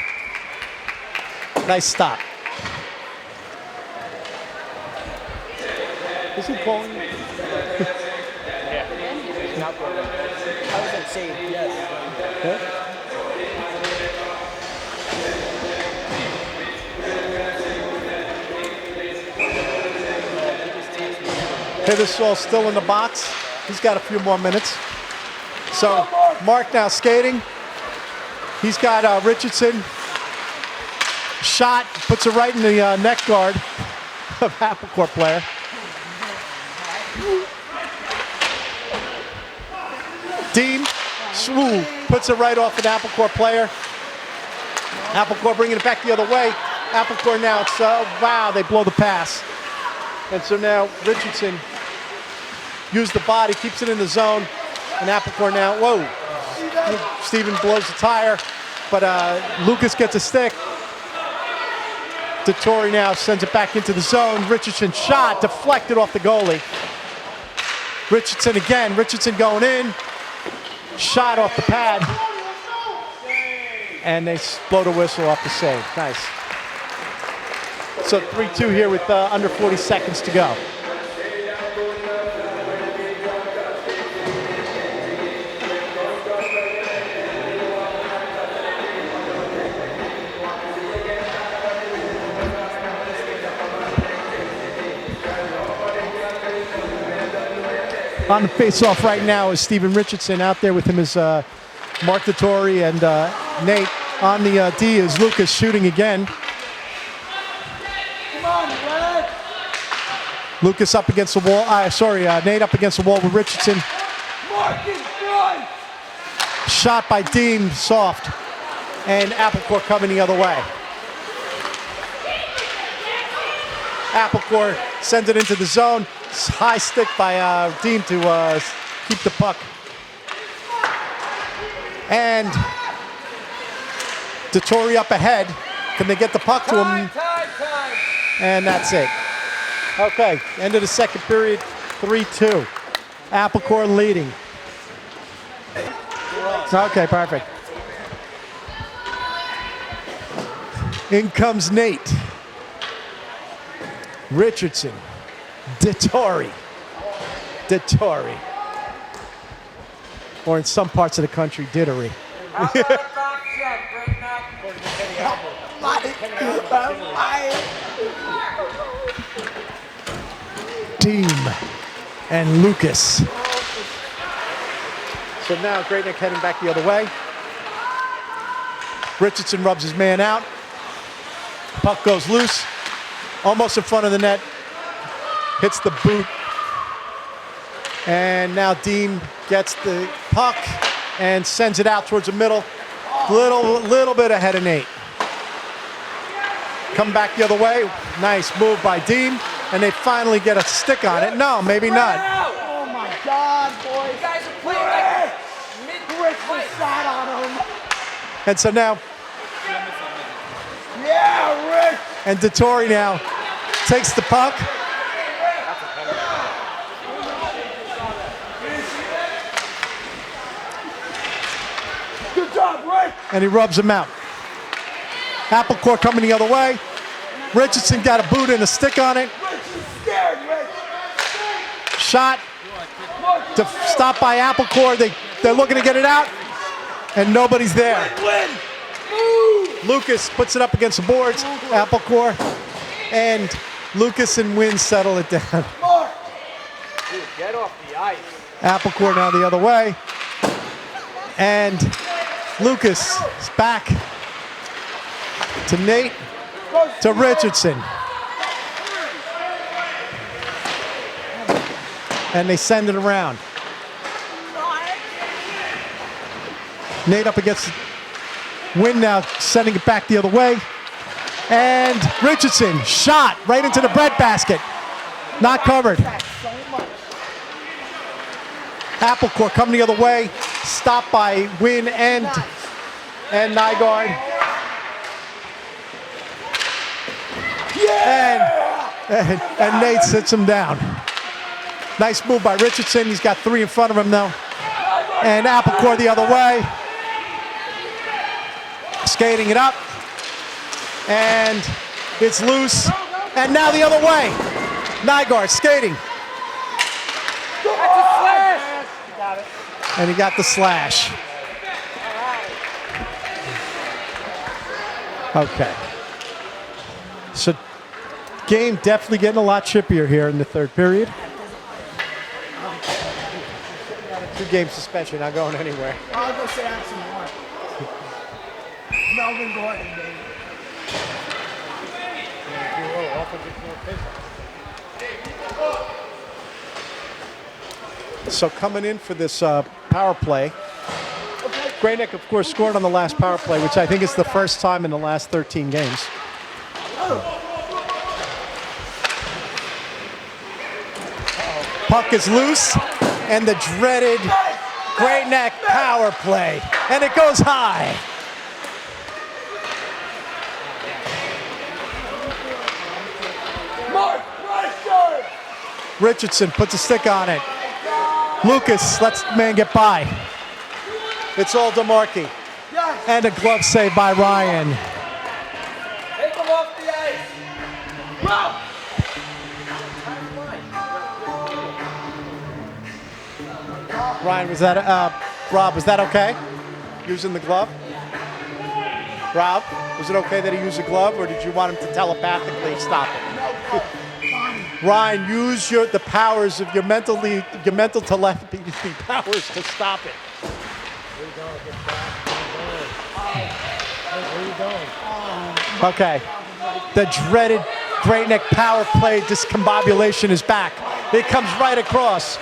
Nice stop. Is he calling you? Not good. How was that save? Yes. Yeah. Hithesol still in the box. He's got a few more minutes. So Mark now skating. He's got Richardson. Shot, puts it right in the neck guard of Applecourt player. Dean, swoop, puts it right off an Applecourt player. Applecourt bringing it back the other way. Applecourt now, it's, wow, they blow the pass. And so now Richardson used the body, keeps it in the zone. And Applecourt now, whoa. Steven blows the tire, but Lucas gets a stick. Dettori now sends it back into the zone. Richardson shot, deflected off the goalie. Richardson again, Richardson going in. Shot off the pad. And they blow the whistle off the save. Nice. So 3-2 here with under 40 seconds to go. On the face-off right now is Steven Richardson. Out there with him is Mark Dettori and Nate. On the D is Lucas shooting again. Come on, Brad. Lucas up against the wall. Nate up against the wall with Richardson. Marcus, run. Shot by Dean, soft. And Applecourt coming the other way. Applecourt sends it into the zone. High stick by Dean to keep the puck. And Dettori up ahead. Can they get the puck to him? Time. And that's it. Okay, end of the second period. 3-2. Applecore leading. Okay, perfect. In comes Nate. Richardson. Dettori. Or in some parts of the country, Dittery. Deem and Lucas. So now Great Neck heading back the other way. Richardson rubs his man out. Puck goes loose. Almost in front of the net. Hits the boot. And now Deem gets the puck and sends it out towards the middle. Little bit ahead of Nate. Come back the other way. Nice move by Deem. And they finally get a stick on it. No, maybe not. Oh my God, boys. You guys are playing like mid-Rick shot on him. And so now, Yeah, Rick. and Dettori now takes the puck. Good job, Rick. And he rubs him out. Applecore coming the other way. Richardson got a boot and a stick on it. Rick, you scared, Rick. Shot to stop by Applecore. They're looking to get it out, and nobody's there. Win. Move. Lucas puts it up against the boards. Applecore and Lucas and Wynn settle it down. Mark. Dude, get off the ice. Applecore now the other way. And Lucas is back to Nate, to Richardson. And they send it around. Nate up against Wynn now, sending it back the other way. And Richardson, shot right into the breadbasket. Not covered. Applecore coming the other way. Stopped by Wynn and Nygaard. And Nate sits him down. Nice move by Richardson. He's got 3 in front of him now. And Applecore the other way. Skating it up. And it's loose. And now the other way. Nygaard skating. And he got the slash. Okay. So game definitely getting a lot chippier here in the third period. 2-game suspension, not going anywhere. I'll go sit down some more. Melvin Gordon, baby. So coming in for this power play, Great Neck, of course, scored on the last power play, which I think is the first time in the last 13 games. Puck is loose, and the dreaded Great Neck power play, and it goes high. Mark, Brewster. Richardson puts a stick on it. Lucas lets the man get by. It's all DeMarchi. Yes. And a glove save by Ryan. Take him off the ice. Rob. Ryan, was that, Rob, was that okay? Using the glove? Rob, was it okay that he used the glove, or did you want him to telepathically stop it? Ryan, use the powers of your mental telepathy powers to stop it. Okay. The dreaded Great Neck power play discombobulation is back. It comes right across.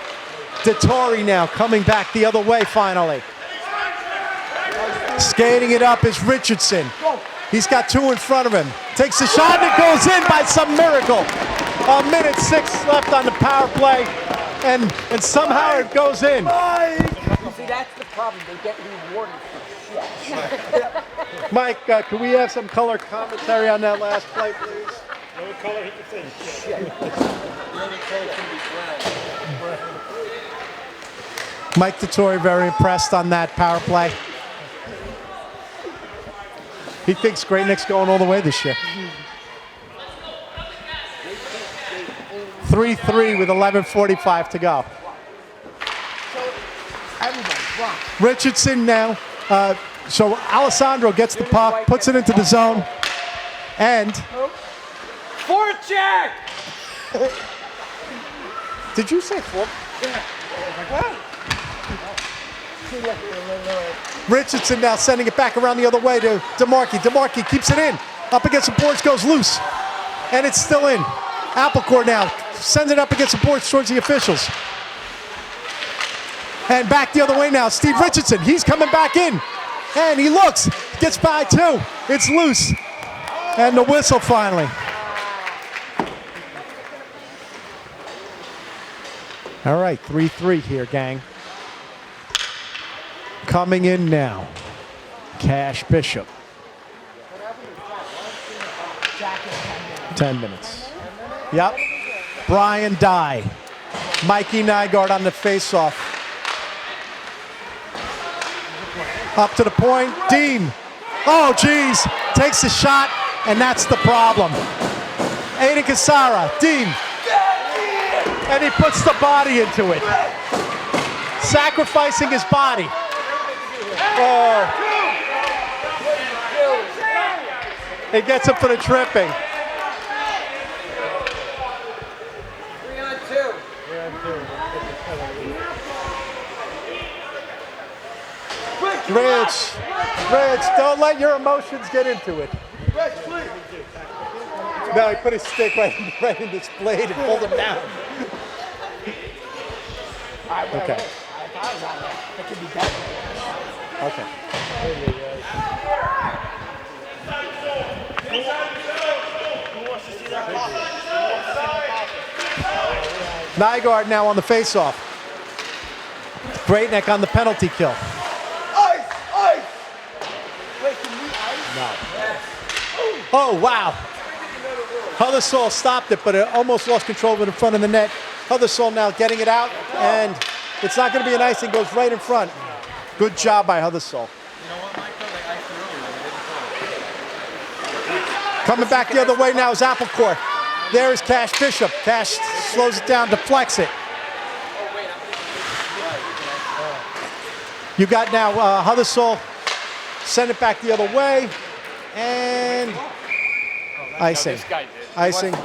Dettori now coming back the other way finally. Skating it up is Richardson. He's got 2 in front of him. Takes a shot and it goes in by some miracle. 1:06 left on the power play, and somehow it goes in. See, that's the problem. They get rewarded for shit. Mike, can we have some color commentary on that last play, please? No color he can say. Shit. The only color can be brown. Mike Dettori very impressed on that power play. He thinks Great Neck's going all the way this year. 3-3 with 11:45 to go. Richardson now. So Alessandro gets the puck, puts it into the zone, and Forecheck! did you say four? Richardson now sending it back around the other way to DeMarchi. DeMarchi keeps it in. Up against the boards, goes loose. And it's still in. Applecourt now sends it up against the boards towards the officials. And back the other way now. Steve Richardson, he's coming back in. And he looks, gets by two. It's loose. And the whistle finally. All right, 3-3 here, gang. Coming in now, Cash Bishop. 10 minutes. Yep. Brian Dye. Mikey Nygaard on the faceoff. Up to the point. Dean. Oh, geez. Takes the shot, and that's the problem. Aiden Casara. Dean. And he puts the body into it. Sacrificing his body. Oh. He gets him for the tripping. 3-on-2. Rich, don't let your emotions get into it. No, he put his stick right in this blade and pulled him down. Okay. That could be better. Okay. Nygaard now on the faceoff. Great Neck on the penalty kill. Ice! Ice! Wait, can we ice? No. Oh, wow. Huddersfield stopped it, but it almost lost control of it in front of the net. Huddersfield now getting it out, and it's not going to be an icing, goes right in front. Good job by Huddersfield. You know what, Michael? They iced it earlier. Coming back the other way now is Applecourt. There is Cash Bishop. Cash slows it down, deflects it. You got now Huddersfield, send it back the other way, and icing. Icing.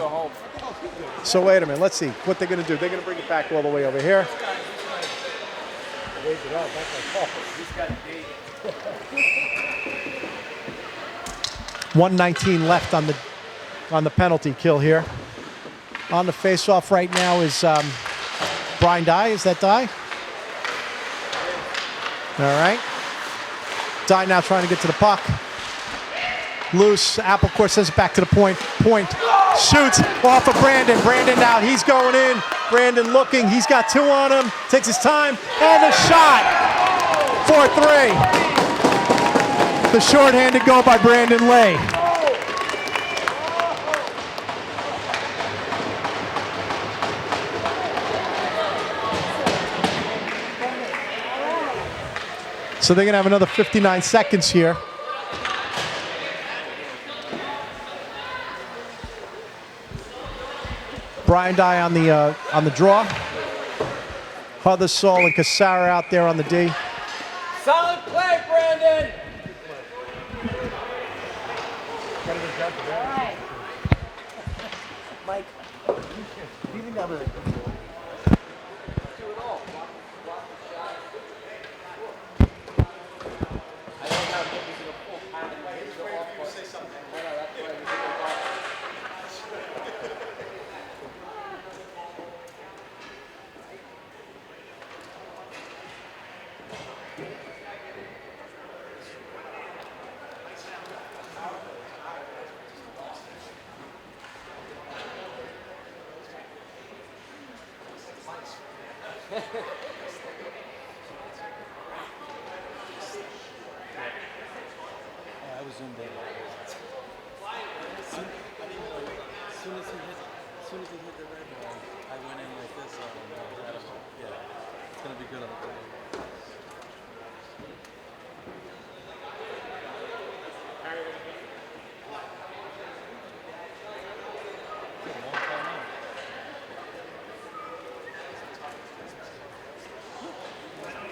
So wait a minute, let's see what they're going to do. They're going to bring it back all the way over here. 1:19 left on the penalty kill here. On the face-off right now is Brian Dye. Is that Dye? All right. Dye now trying to get to the puck. Loose. Applecourt sends it back to the point. Point. Shoots off of Brandon. Brandon now, he's going in. Brandon looking. He's got two on him. Takes his time. And a shot. 4-3. The shorthanded goal by Brandon Lay. So they're going to have another 59 seconds here. Brian Dye on the draw. Huddersfield and Casara out there on the D. Solid play, Brandon! Mike, do you think that was I was zoomed in. As soon as he hit the red ball, I went in like this. It's gonna be good on the plane. It's a long time out.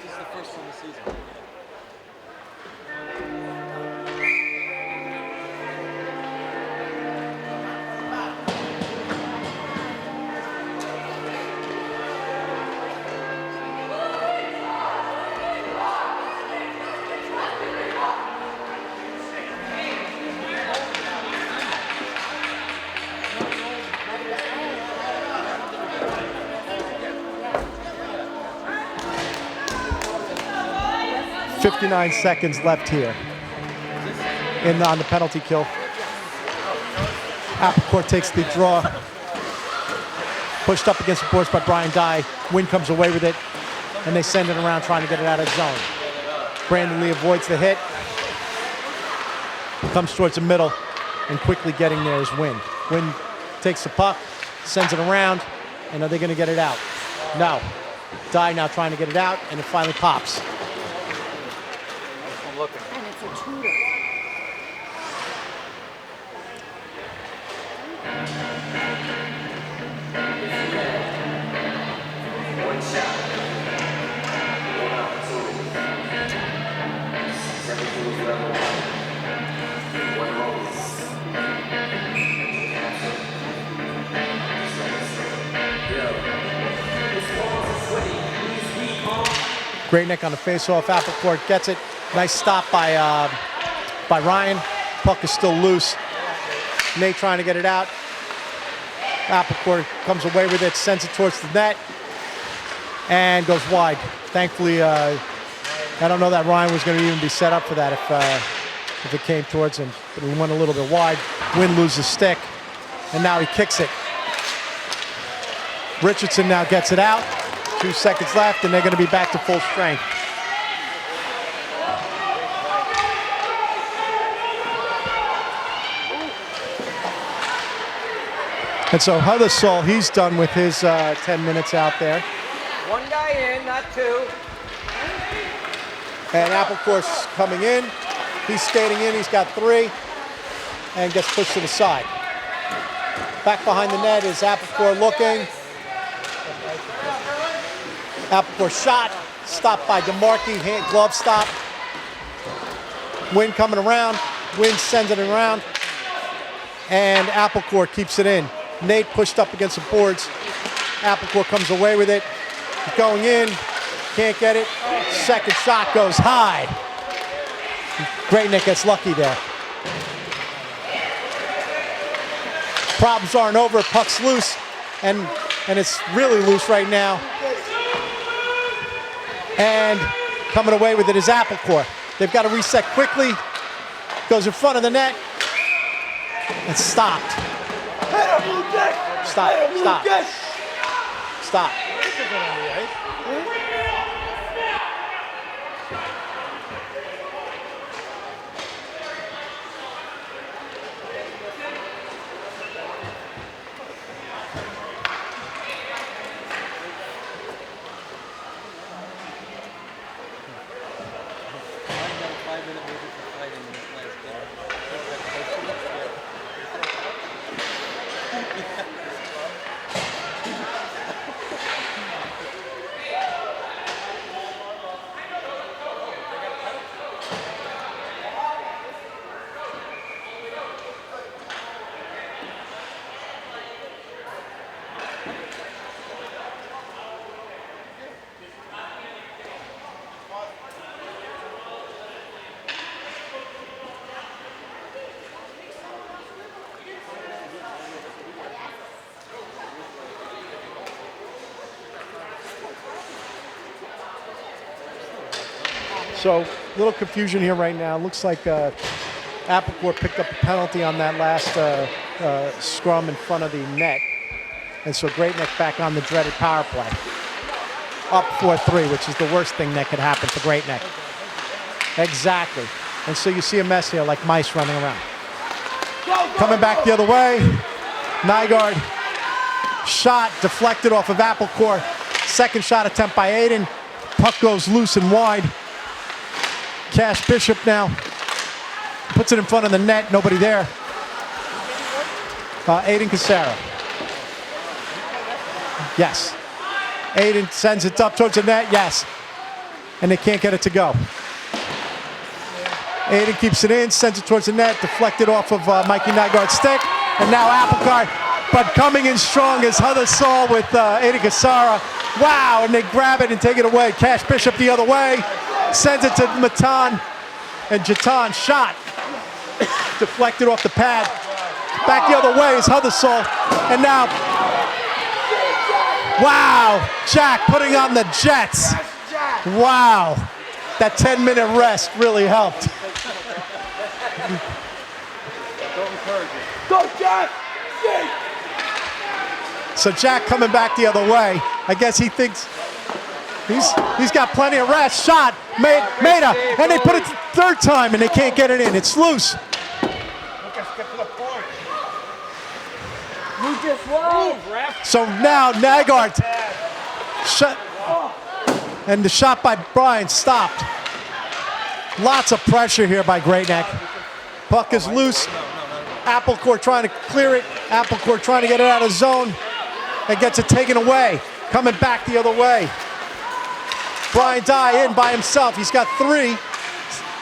This is the first one of the season. 59 seconds left here on the penalty kill. Applecourt takes the draw. Pushed up against the boards by Brian Dye. Wynn comes away with it, and they send it around trying to get it out of zone. Brandon Lee avoids the hit. Comes towards the middle, and quickly getting there is Wynn. Wynn takes the puck, sends it around, and are they going to get it out? No. Dye now trying to get it out, and it finally pops. And it's a tutor. One shot. One opportunity. 17 level. One moment. Great Neck on the face-off. Applecourt gets it. Nice stop by Ryan. Puck is still loose. Nate trying to get it out. Applecourt comes away with it, sends it towards the net, and goes wide. Thankfully, I don't know that Ryan was going to even be set up for that if it came towards him. But he went a little bit wide. Wynn loses stick, and now he kicks it. Richardson now gets it out. 2 seconds left, and they're going to be back to full strength. And so Huddersol, he's done with his 10 minutes out there. One guy in, not two. And Applecourt's coming in. He's skating in, he's got 3, and gets pushed to the side. Back behind the net is Applecourt looking. Applecourt shot, stopped by DeMarchi, glove stop. Wynn coming around, Wynn sends it around, and Applecourt keeps it in. Nate pushed up against the boards. Applecourt comes away with it. Going in, can't get it. Second shot goes high. Great Nick gets lucky there. Problems aren't over, puck's loose, and it's really loose right now. And coming away with it is Applecourt. They've got to reset quickly. Goes in front of the net. It's stopped. Stop. Stop. Ryan got a 5-minute waiver for fighting in this last game. So, little confusion here right now. Looks like Applecourt picked up a penalty on that last scrum in front of the net. And so Great Neck back on the dreaded power play. Up 4-3, which is the worst thing that could happen for Great Neck. Exactly. And so you see a mess here like mice running around. Coming back the other way. Nygaard shot deflected off of Applecourt. second shot attempt by Aiden. Puck goes loose and wide. Cash Bishop now puts it in front of the net. Nobody there. Aiden Casara. Yes. Aiden sends it up towards the net. Yes. And they can't get it to go. Aiden keeps it in, sends it towards the net, deflected off of Mikey Nygaard's stick. And now Applecart, but coming in strong is Huddersall with Aiden Casara. Wow, and they grab it and take it away. Cash Bishop the other way, sends it to Matan, and Jatan shot. Deflected off the pad. Back the other way is Huddersall, and now, wow, Jack putting on the Jets. Wow, that 10-minute rest really helped. Go, Jack! So Jack coming back the other way. I guess he thinks he's got plenty of rest. Shot, Maida, and they put it third time and they can't get it in. It's loose. Lucas, whoa! So now Nygaard shot, and the shot by Brian stopped. Lots of pressure here by Great Neck. Puck is loose. Applecourt trying to clear it. Applecourt trying to get it out of zone and gets it taken away. Coming back the other way. Brian Dye in by himself. He's got 3.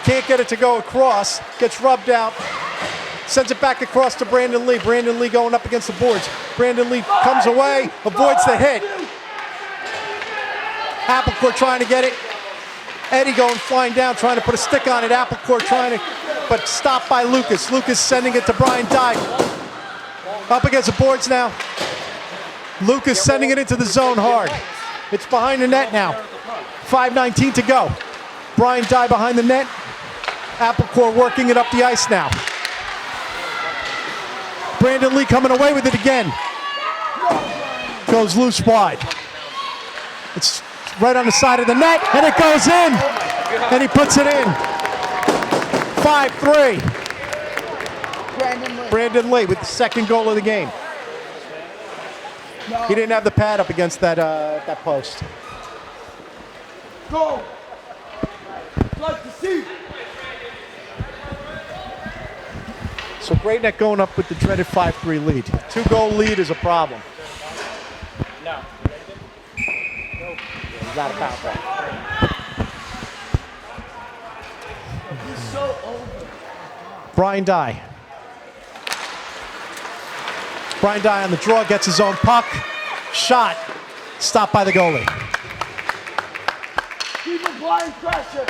Can't get it to go across. Gets rubbed out. Sends it back across to Brandon Lee. Brandon Lee going up against the boards. Brandon Lee comes away, avoids the hit. Applecourt trying to get it. Eddie going flying down, trying to put a stick on it. Applecourt trying to, but stopped by Lucas. Lucas sending it to Brian Dye. Up against the boards now. Lucas sending it into the zone hard. It's behind the net now. 5:19 to go. Brian Dye behind the net. Applecourt working it up the ice now. Brandon Lee coming away with it again. Goes loose wide. It's right on the side of the net, and it goes in. And he puts it in. 5-3. Brandon Lee with the second goal of the game. He didn't have the pad up against that post. Go! Like to see. So Great Neck going up with the dreaded 5-3 lead. 2-goal lead is a problem. No. He's not a power play. He's so over. Brian Dye. Brian Dye on the draw, gets his own puck. Shot. Stopped by the goalie. Keep applying pressure.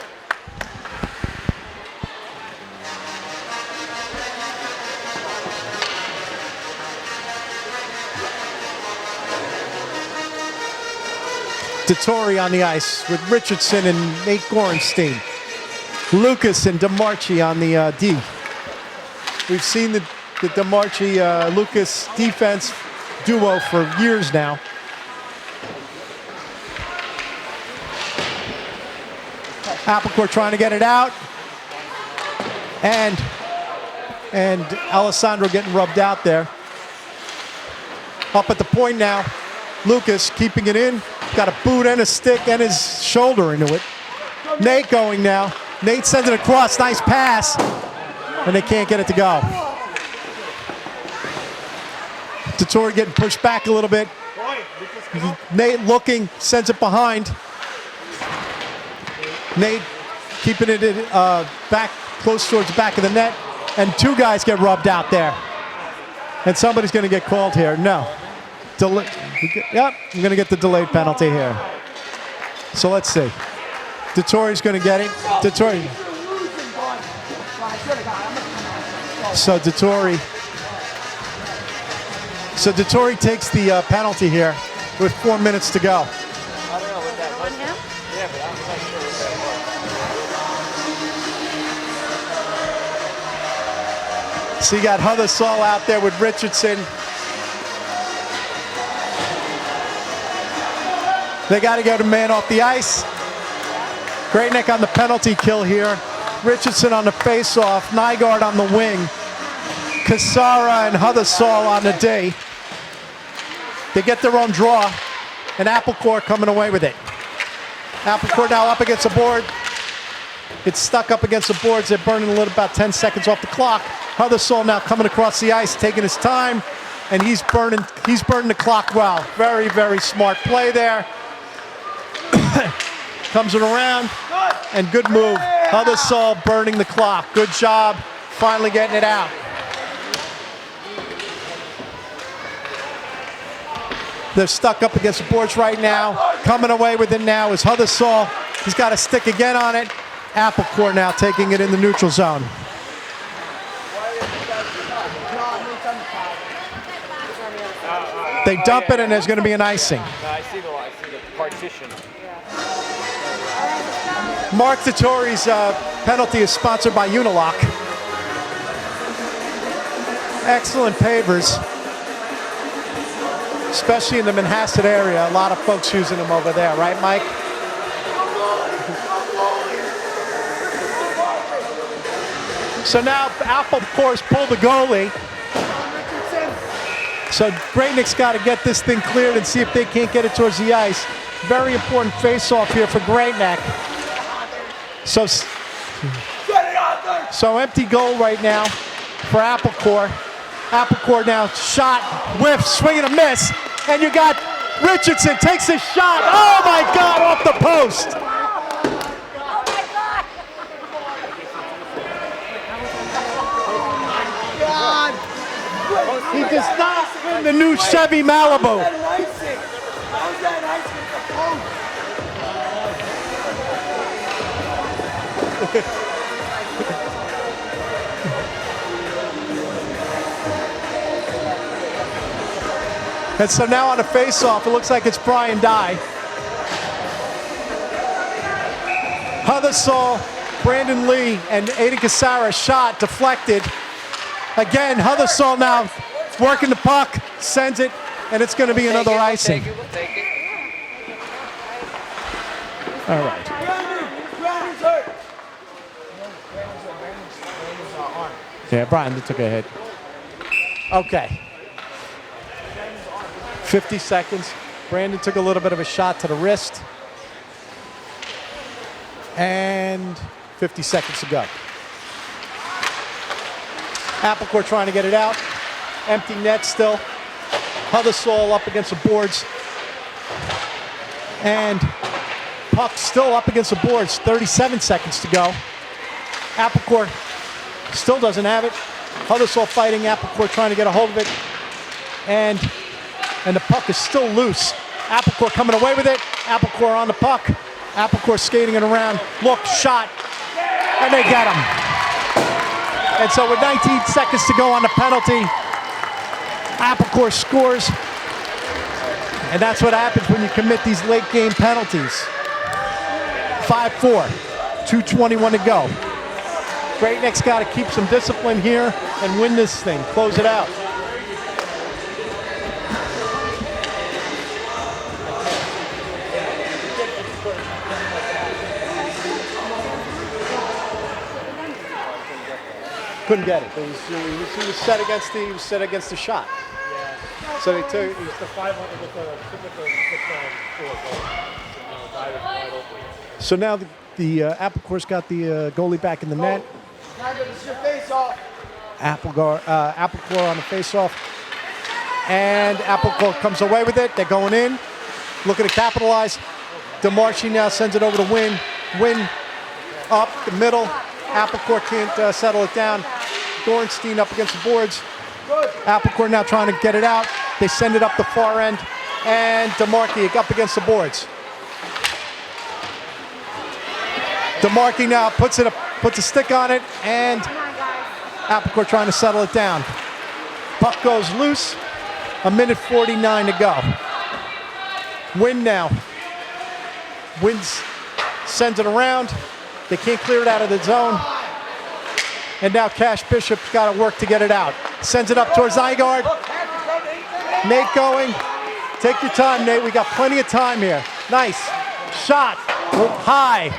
Dettori on the ice with Richardson and Nate Gorenstein. Lucas and DeMarchi on the D. We've seen the DeMarchi-Lucas defense duo for years now. Applecourt trying to get it out. And Alessandro getting rubbed out there. Up at the point now. Lucas keeping it in. Got a boot and a stick and his shoulder into it. Nate going now. Nate sends it across. Nice pass. And they can't get it to go. Dettori getting pushed back a little bit. Nate looking, sends it behind. Nate keeping it back close towards the back of the net. And 2 guys get rubbed out there. And somebody's going to get called here. No. Yep, I'm going to get the delayed penalty here. So let's see. Dettori's going to get it. Dettori. So Dettori takes the penalty here with 4 minutes to go. So you got Huddersall out there with Richardson. They got to go to man off the ice. Great Neck on the penalty kill here. Richardson on the face-off. Nygaard on the wing. Casara and Huddersall on the D. They get their own draw. and Applecore coming away with it. Applecore now up against the board. It's stuck up against the boards. They're burning a little, about 10 seconds off the clock. Huddlesall now coming across the ice, taking his time, and he's burning the clock well. Very, very smart play there. Comes it around, and good move. Huddlesall burning the clock. Good job, finally getting it out. They're stuck up against the boards right now. Coming away with it now is Huddlesall. He's got a stick again on it. Applecore now taking it in the neutral zone. They dump it, and there's going to be an icing. I see the partition. Mark Dettori's penalty is sponsored by Unilock. Excellent pavers, especially in the Manhasset area. A lot of folks using them over there, right, Mike? So now Applecore's pulled the goalie. So Great Nick's got to get this thing cleared and see if they can't get it towards the ice. Very important face-off here for Great Neck. So empty goal right now for Applecore. Applecore now shot, whiff, swing and a miss. And you got Richardson takes a shot. Oh my God, off the post. Oh my God! He does not win the new Chevy Malibu. And so now on a face-off, it looks like it's Brian Dye. Huddlesall, Brandon Lee, and Aiden Cassara shot, deflected. Again, Huddlesall now working the puck, sends it, and it's going to be another icing. We'll take it. All right. Yeah, Brian took a hit. Okay. 50 seconds. Brandon took a little bit of a shot to the wrist. And 50 seconds to go. Applecore trying to get it out. Empty net still. Huddlesall up against the boards. And puck still up against the boards. 37 seconds to go. Applecore still doesn't have it. Huddlesall fighting. Applecore trying to get a hold of it. And the puck is still loose. Applecore coming away with it. Applecore on the puck. Applecore skating it around. Look, shot. And they get him. And so with 19 seconds to go on the penalty, Applecore scores. And that's what happens when you commit these late game penalties. 5-4, 2:21 to go. Great Neck's got to keep some discipline here and win this thing, close it out. Couldn't get it. He was set against the shot. Yeah. So they took. It's the 500 with the So now the Applecore's got the goalie back in the net. Applecore on the face-off, and Applecore comes away with it. They're going in, looking to capitalize. DeMarchi now sends it over to Wynn. Wynn up the middle. Applecore can't settle it down. Gorenstein up against the boards. Applecore now trying to get it out. They send it up the far end, and DeMarchi up against the boards. DeMarchi now puts a stick on it, and Applecore trying to settle it down. Puck goes loose. 1:49 to go. Wynn now. Wynn sends it around. They can't clear it out of the zone. And now Cash Bishop's got to work to get it out. Sends it up towards Nygaard. Nate going. Take your time, Nate. We got plenty of time here. Nice. Shot. High.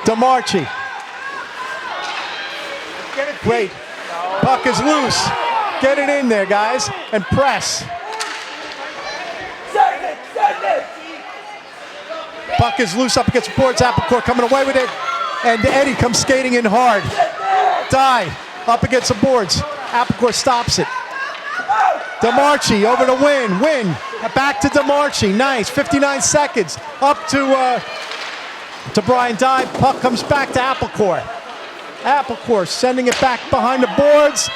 DeMarchi. Great. Puck is loose. Get it in there, guys, and press. Puck is loose up against the boards. Applecourt coming away with it. And Eddie comes skating in hard. Die up against the boards. Applecourt stops it. DeMarchi over to Win. Win. Back to DeMarchi. Nice. 59 seconds. Up to Brian Dye. Puck comes back to Applecourt. Applecourt sending it back behind the boards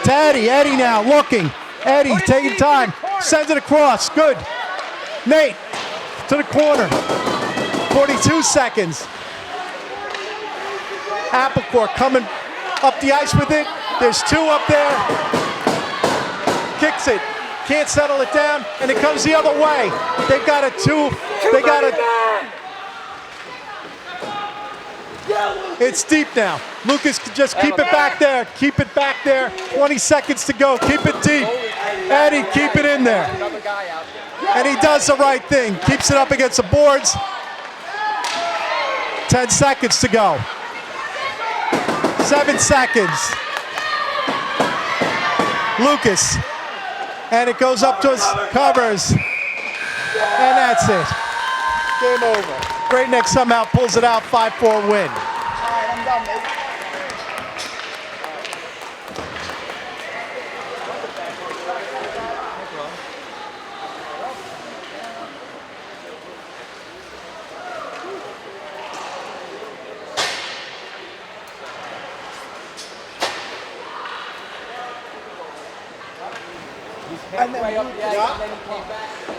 to Eddie. Eddie now looking. Eddie taking time. Sends it across. Good. Nate to the corner. 42 seconds. Applecourt coming up the ice with it. There's two up there. Kicks it. Can't settle it down, and it comes the other way. They've got a two. They got a. It's deep now. Lucas, just keep it back there. Keep it back there. 20 seconds to go. Keep it deep. Eddie, keep it in there. And he does the right thing. Keeps it up against the boards. 10 seconds to go. 7 seconds. Lucas. And it goes up to his covers. And that's it. Game over. Great Neck somehow pulls it out. 5-4 win. All right, I'm done, mate. And then up the ice, yeah. and then he came back.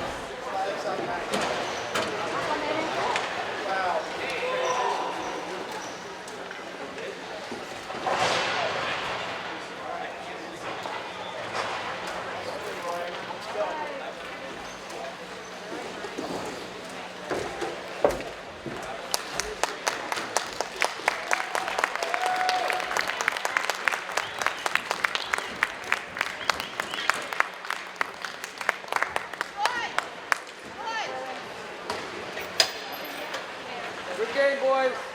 Good game, boys.